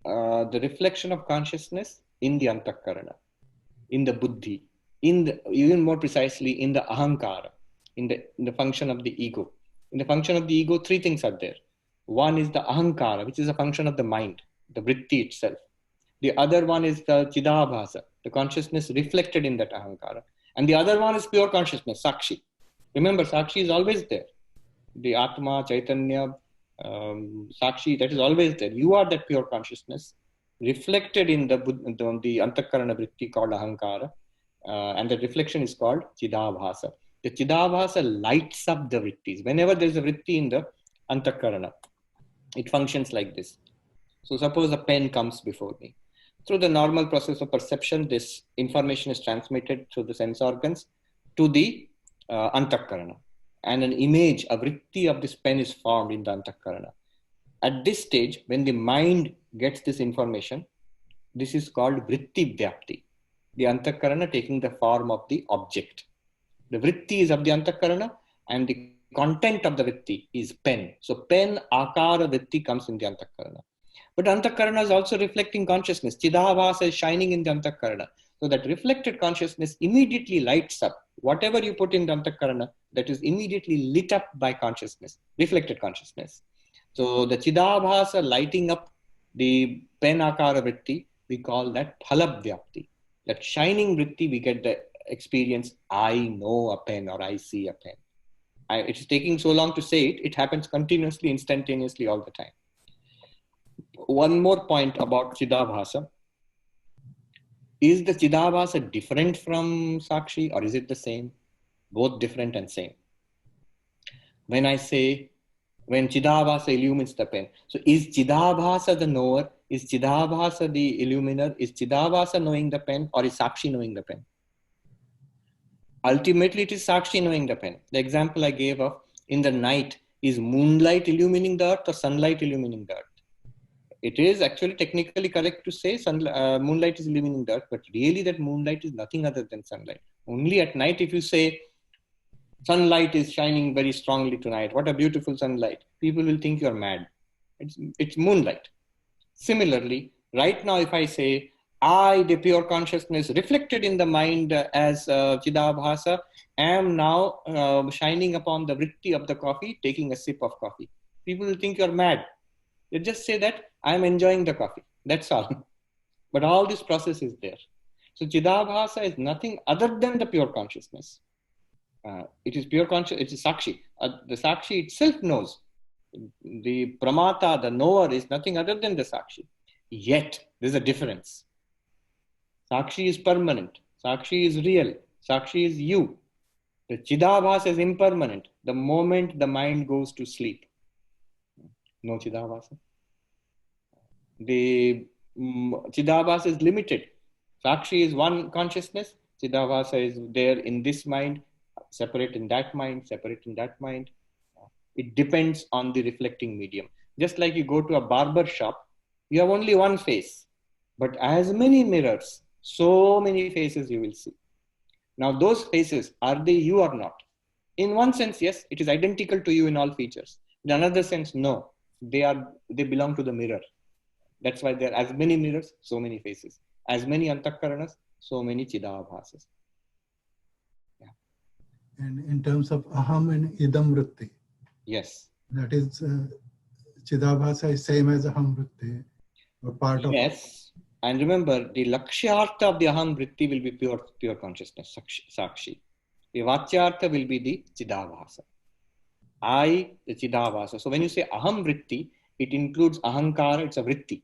the reflection of consciousness in the Antakarana, in the Buddhi, even more precisely in the Ahankara, in the function of the ego. In the function of the ego, three things are there. One is the Ahankara, which is a function of the mind, the Vritti itself. The other one is the Chidabhasa, the consciousness reflected in that Ahankara. And the other one is pure consciousness, Sakshi. Remember, Sakshi is always there. The Atma, Chaitanya, Sakshi, that is always there. You are that pure consciousness reflected in the Antakarana Vritti called Ahankara. And the reflection is called Chidabhasa. The Chidabhasa lights up the Vrittis. Whenever there is a Vritti in the Antakarana, it functions like this. So suppose a pen comes before me. Through the normal process of perception, this information is transmitted through the sense organs to the Antakarana. And an image, a vritti of this pen is formed in the Antakarana. At this stage, when the mind gets this information, this is called vritti vyapti. The Antakarana taking the form of the object. The vritti is of the Antakarana and the content of the vritti is pen. So pen, akara, vritti comes in the Antakarana. But Antakarana is also reflecting consciousness. Chidabhasa is shining in the Antakarana. So that reflected consciousness immediately lights up. Whatever you put in the Antakarana, that is immediately lit up by consciousness, reflected consciousness. So the Chidabhasa lighting up the pen akara vritti, we call that phalabhyapti. That shining vritti, we get the experience, I know a pen or I see a pen. It is taking so long to say it, it happens continuously, instantaneously all the time. One more point about Chidabhasa. Is the Chidabhasa different from Sakshi or is it the same? Both different and same. When I say, when Chidabhasa illumines the pen, so is Chidabhasa the knower? Is Chidabhasa the illuminer? Is Chidabhasa knowing the pen or is Sakshi knowing the pen? Ultimately, it is Sakshi knowing the pen. The example I gave of in the night, is moonlight illumining the earth or sunlight illumining the earth? It is actually technically correct to say moonlight is illumining the earth, but really that moonlight is nothing other than sunlight. Only at night, if you say sunlight is shining very strongly tonight, what a beautiful sunlight, people will think you're mad. It's moonlight. Similarly, right now, if I say, I, the pure consciousness reflected in the mind as Chidabhasa, am now shining upon the vritti of the coffee, taking a sip of coffee. People will think you're mad. You just say that I'm enjoying the coffee. That's all. But all this process is there. So Chidabhasa is nothing other than the pure consciousness. It is pure consciousness. It is Sakshi. The Sakshi itself knows. The Pramata, the knower, is nothing other than the Sakshi. Yet, there's a difference. Sakshi is permanent. Sakshi is real. Sakshi is you. The Chidabhasa is impermanent. The moment the mind goes to sleep, no Chidabhasa. The Chidabhasa is limited. Sakshi is one consciousness. Chidabhasa is there in this mind, separate in that mind, separate in that mind. It depends on the reflecting medium. Just like you go to a barber shop, you have only one face, but as many mirrors, so many faces you will see. Now those faces, are they you or not? In one sense, yes, it is identical to you in all features. In another sense, no. They belong to the mirror. That's why there are as many mirrors, so many faces. As many antakaranas, so many chidabhasas. Yeah. And in terms of aham and idam vritti, Yes. that is chidabhasa is same as aham vritti, or part of. Yes. And remember, the lakshyartha of the aham vritti will be pure consciousness, sakshi. The vachyartha will be the chidabhasa. I, the chidabhasa. So when you say aham vritti, it includes ahankara, it's a vritti.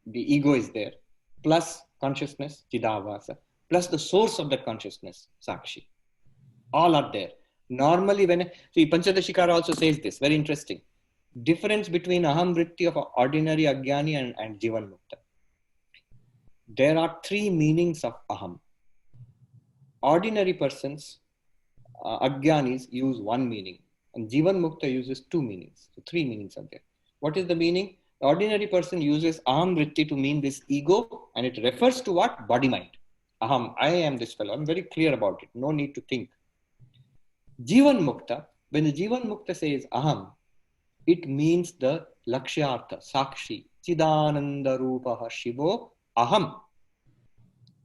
The ego is there, plus consciousness, chidabhasa, plus the source of that consciousness, sakshi. All are there. Normally, Panchadashikara also says this, very interesting. Difference between aham vritti of ordinary ajnani and jivan mukta. There are three meanings of aham. Ordinary persons, ajnanis, use one meaning, and jivan mukta uses two meanings. So three meanings are there. What is the meaning? The ordinary person uses aham vritti to mean this ego, and it refers to what? Body mind. Aham, I am this fellow. I'm very clear about it. No need to think. Jivan mukta, when the jivan mukta says aham, it means the lakshyartha, sakshi, chidananda rupaha shivo aham.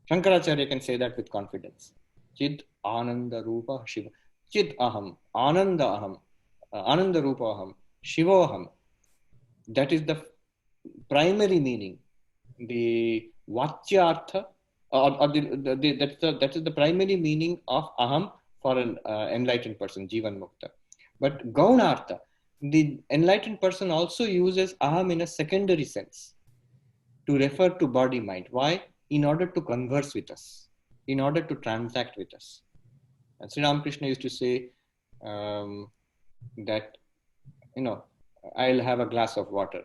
Shankaracharya can say that with confidence. Chid ananda rupa shiva. Chid aham, ananda aham, ananda rupa aham, shivo aham. That is the primary meaning. The vachyartha, that is the primary meaning of aham for an enlightened person, jivan mukta. But gaunartha, the enlightened person also uses aham in a secondary sense to refer to body mind. Why? In order to converse with us, in order to transact with us. And Sri Ramakrishna used to say that, I'll have a glass of water.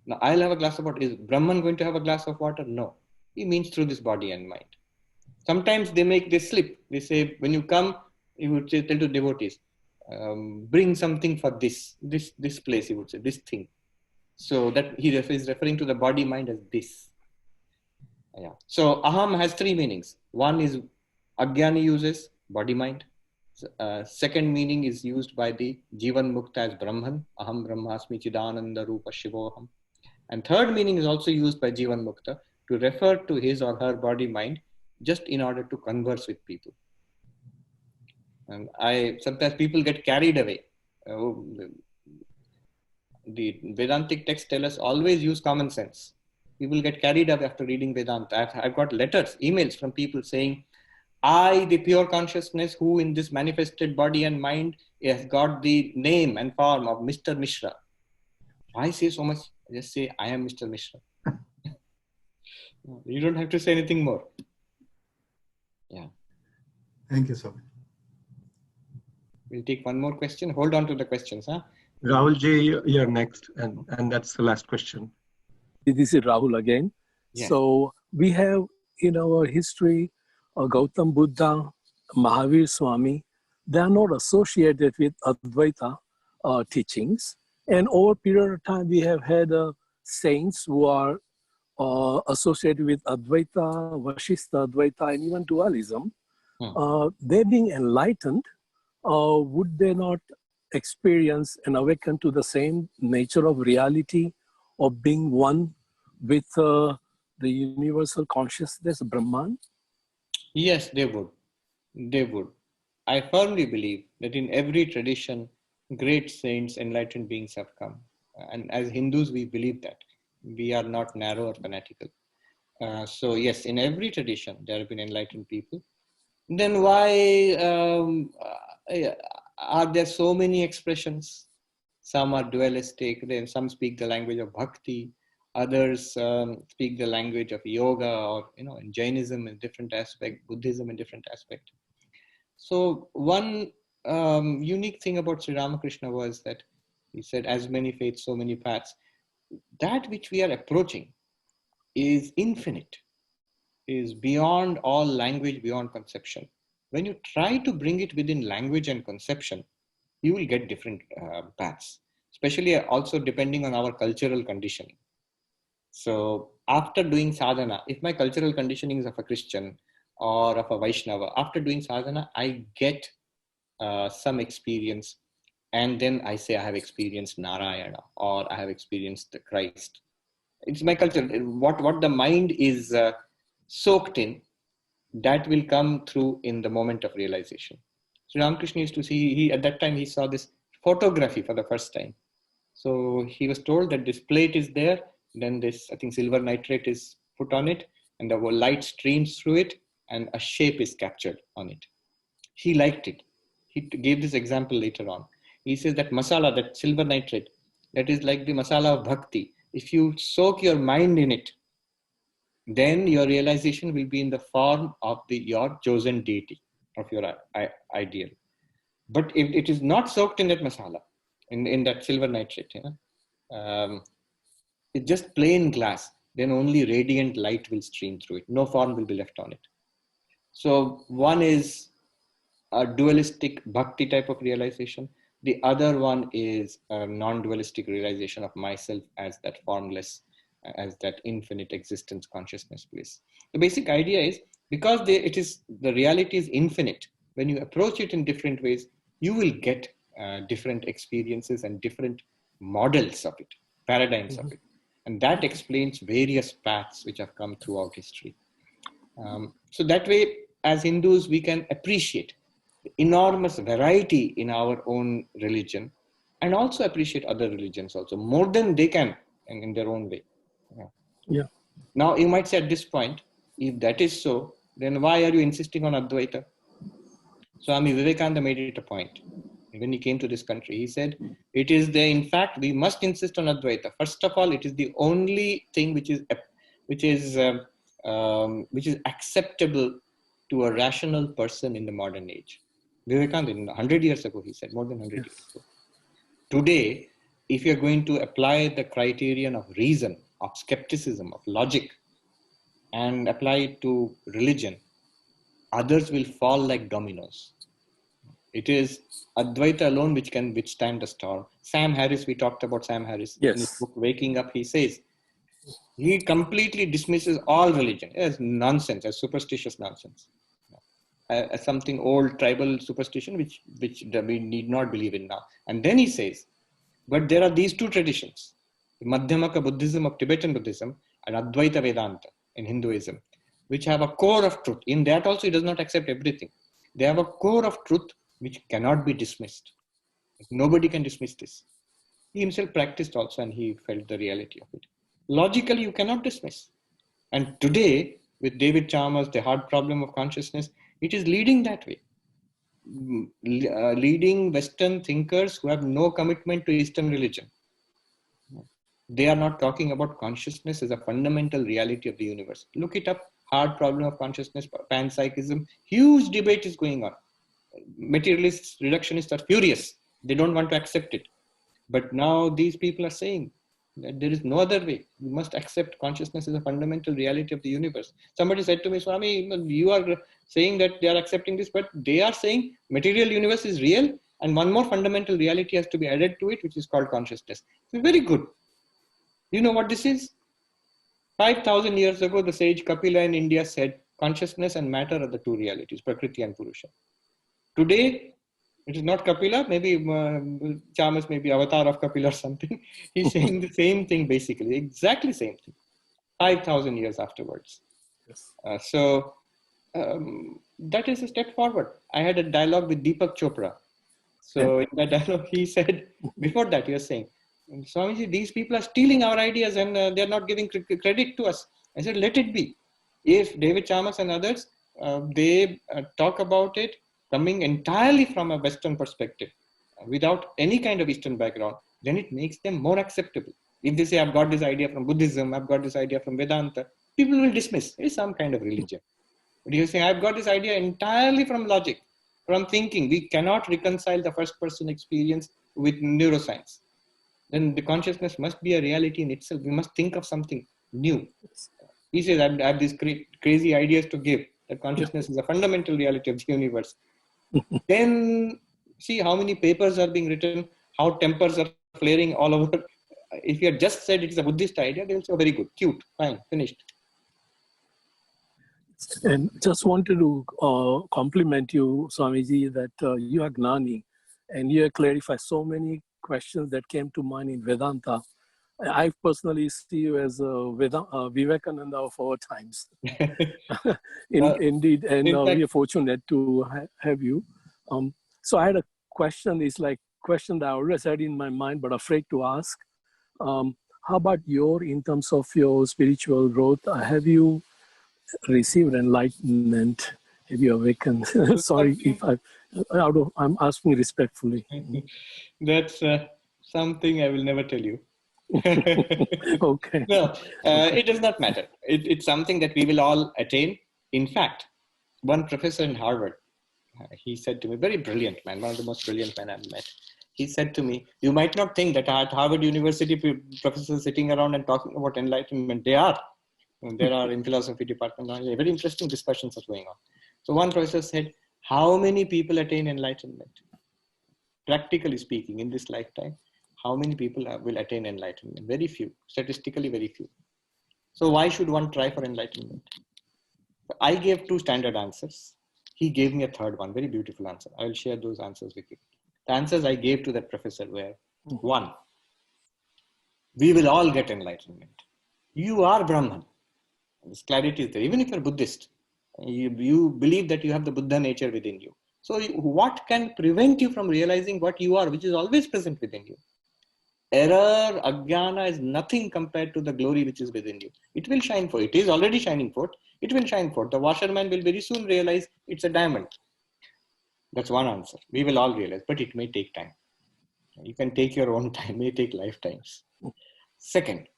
Now, I'll have a glass of water. Is Brahman going to have a glass of water? No. He means through this body and mind. Sometimes they make this slip. They say, when you come, he would say, tell to devotees, bring something for this place, he would say, this thing. So that he is referring to the body mind as this. Yeah. So aham has three meanings. One is ajnani uses body mind. Second meaning is used by the jivan mukta as Brahman. Aham brahmasmi chidananda rupa shivoham. And third meaning is also used by jivan mukta to refer to his or her body mind just in order to converse with people. And sometimes people get carried away. The Vedantic texts tell us always use common sense. People get carried away after reading Vedanta. I've got letters, emails from people saying, I, the pure consciousness who in this manifested body and mind has got the name and form of Mr. Mishra. Why say so much? Just say, I am Mr. Mishra. You don't have to say anything more. Yeah. Thank you so much. We'll take one more question. Hold on to the questions, huh? Rahulji, you're next, and that's the last question. This is Rahul again. Yes. So we have in our history Gautam Buddha, Mahavir Swami. They are not associated with Advaita teachings. And over a period of time, we have had saints who are associated with Advaita, Vashista Advaita, and even dualism. They being enlightened, would they not experience and awaken to the same nature of reality of being one with the universal consciousness, Brahman? Yes, they would. They would. I firmly believe that in every tradition, great saints, enlightened beings have come. And as Hindus, we believe that. We are not narrow or fanatical. So yes, in every tradition, there have been enlightened people. Then why are there so many expressions? Some are dualistic, then some speak the language of bhakti, others speak the language of yoga, or in Jainism in different aspect, Buddhism in different aspect. So one unique thing about Sri Ramakrishna was that he said, as many faiths, so many paths. That which we are approaching is infinite, is beyond all language, beyond conception. When you try to bring it within language and conception, you will get different paths, especially also depending on our cultural conditioning. So after doing sadhana, if my cultural conditioning is of a Christian or of a Vaishnava, after doing sadhana, I get some experience, and then I say I have experienced Narayana or I have experienced the Christ. It's my culture. What the mind is soaked in, that will come through in the moment of realization. So Ramakrishna used to see, he at that time he saw this photography for the first time. So he was told that this plate is there, then this, I think, silver nitrate is put on it, and the light streams through it, and a shape is captured on it. He liked it. He gave this example later on. He says that masala, that silver nitrate, that is like the masala of bhakti. If you soak your mind in it, then your realization will be in the form of your chosen deity, of your ideal. But if it is not soaked in that masala, in that silver nitrate, it's just plain glass, then only radiant light will stream through it. No form will be left on it. So one is a dualistic bhakti type of realization. The other one is a non-dualistic realization of myself as that formless, as that infinite existence consciousness place. The basic idea is, because the reality is infinite, when you approach it in different ways, you will get different experiences and different models of it, paradigms of it. And that explains various paths which have come throughout history. So that way, as Hindus, we can appreciate the enormous variety in our own religion, and also appreciate other religions also, more than they can in their own way. Yeah. Now, you might say at this point, if that is so, then why are you insisting on Advaita? Swami Vivekananda made it a point. When he came to this country, he said, it is there, in fact, we must insist on Advaita. First of all, it is the only thing which is acceptable to a rational person in the modern age. Vivekananda, 100 years ago, he said, more than 100 years ago. Today, if you're going to apply the criterion of reason, of skepticism, of logic, and apply it to religion, others will fall like dominoes. It is Advaita alone which can withstand the storm. Sam Harris, we talked about Sam Harris. Yes. In his book, Waking Up, he says, he completely dismisses all religion as nonsense, as superstitious nonsense, as something old tribal superstition which we need not believe in now. And then he says, but there are these two traditions, Madhyamaka Buddhism of Tibetan Buddhism and Advaita Vedanta in Hinduism, which have a core of truth. In that also, he does not accept everything. They have a core of truth which cannot be dismissed. Nobody can dismiss this. He himself practiced also, and he felt the reality of it. Logically, you cannot dismiss. And today, with David Chalmers, The Hard Problem of Consciousness, it is leading that way. Leading Western thinkers who have no commitment to Eastern religion. They are not talking about consciousness as a fundamental reality of the universe. Look it up, Hard Problem of Consciousness, panpsychism, huge debate is going on. Materialists, reductionists are furious. They don't want to accept it. But now these people are saying that there is no other way. You must accept consciousness as a fundamental reality of the universe. Somebody said to me, Swami, you are saying that they are accepting this, but they are saying material universe is real, and one more fundamental reality has to be added to it, which is called consciousness. So very good. You know what this is? 5,000 years ago, the sage Kapila in India said, consciousness and matter are the two realities, Prakriti and Purusha. Today, it is not Kapila, maybe Chalmers, maybe avatar of Kapila or something. He's saying the same thing, basically, exactly same thing, 5,000 years afterwards. Yes. So that is a step forward. I had a dialogue with Deepak Chopra. So in that dialogue, he said, before that, he was saying, Swamiji, these people are stealing our ideas and they're not giving credit to us. I said, let it be. If David Chalmers and others, they talk about it coming entirely from a Western perspective, without any kind of Eastern background, then it makes them more acceptable. If they say, I've got this idea from Buddhism, I've got this idea from Vedanta, people will dismiss. It's some kind of religion. But if you say, I've got this idea entirely from logic, from thinking, we cannot reconcile the first person experience with neuroscience. Then the consciousness must be a reality in itself. We must think of something new. He says, I have these crazy ideas to give, that consciousness is a fundamental reality of the universe. Then see how many papers are being written, how tempers are flaring all over. If you had just said it is a Buddhist idea, they will say, oh, very good, cute, fine, finished. And just wanted to compliment you, Swamiji, that you are Gnani, and you have clarified so many questions that came to mind in Vedanta. I personally see you as Vivekananda of our times. Indeed, and we are fortunate to have you. So I had a question. It's like question that I always had in my mind, but afraid to ask. How about in terms of your spiritual growth? Have you received enlightenment? Have you awakened? Sorry if I'm asking respectfully. That's something I will never tell you. Okay. No, it does not matter. It's something that we will all attain. In fact, one professor in Harvard, he said to me, very brilliant man, one of the most brilliant men I've met. He said to me, you might not think that at Harvard University professors sitting around and talking about enlightenment. They are. There are in philosophy department, very interesting discussions are going on. So one professor said, how many people attain enlightenment? Practically speaking, in this lifetime, how many people will attain enlightenment? Very few, statistically very few. So why should one try for enlightenment? I gave 2 standard answers. He gave me a third one, very beautiful answer. I will share those answers with you. The answers I gave to that professor were, 1, we will all get enlightenment. You are Brahman. This clarity is there. Even if you're Buddhist, you believe that you have the Buddha nature within you. So what can prevent you from realizing what you are, which is always present within you? Error, ajnana is nothing compared to the glory which is within you. It will shine forth. It is already shining forth. It will shine forth. The washerman will very soon realize it's a diamond. That's one answer. We will all realize, but it may take time. You can take your own time. It may take lifetimes. Second,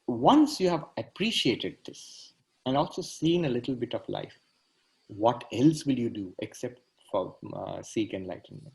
once you have appreciated this and also seen a little bit of life, what else will you do except for seek enlightenment?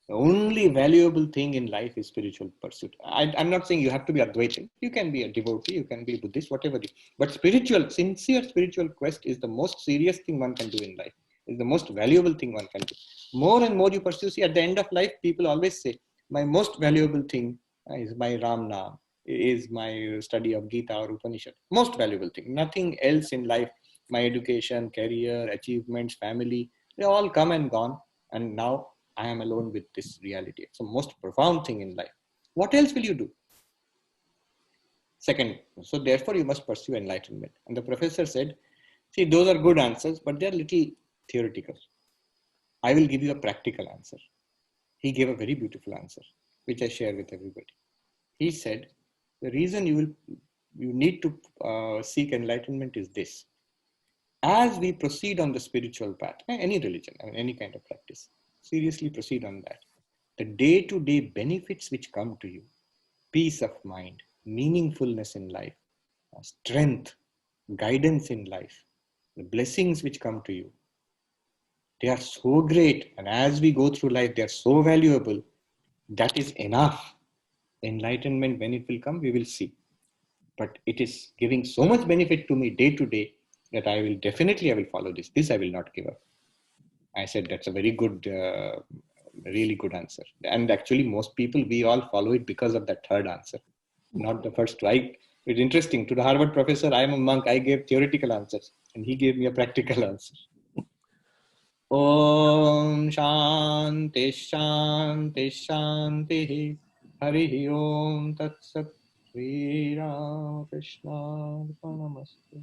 The only valuable thing in life is spiritual pursuit. I'm not saying you have to be Advaita. You can be a devotee, you can be a Buddhist, whatever. But sincere spiritual quest is the most serious thing one can do in life. Is the most valuable thing one can do. More and more you pursue. See, at the end of life, people always say, my most valuable thing is my Ram Naam, is my study of Gita or Upanishad. Most valuable thing. Nothing else in life. My education, career, achievements, family, they all come and gone. And now I am alone with this reality. It's the most profound thing in life. What else will you do? Second, so therefore you must pursue enlightenment. And the professor said, see, those are good answers, but they're little theoretical. I will give you a practical answer. He gave a very beautiful answer, which I share with everybody. He said, the reason you need to seek enlightenment is this. As we proceed on the spiritual path, any religion, any kind of practice, seriously proceed on that. The day-to-day benefits which come to you, peace of mind, meaningfulness in life, strength, guidance in life, the blessings which come to you, they are so great. And as we go through life, they are so valuable. That is enough. Enlightenment, when it will come, we will see. But it is giving so much benefit to me day to day that I will follow this. This I will not give up. I said, that's a very good, really good answer. And actually, most people, we all follow it because of that third answer, not the first. It's interesting. To the Harvard professor, I am a monk. I gave theoretical answers, and he gave me a practical answer. Om Shanti Shanti Shanti Hari Om Tat Sat Shri Ram Krishna Namaste.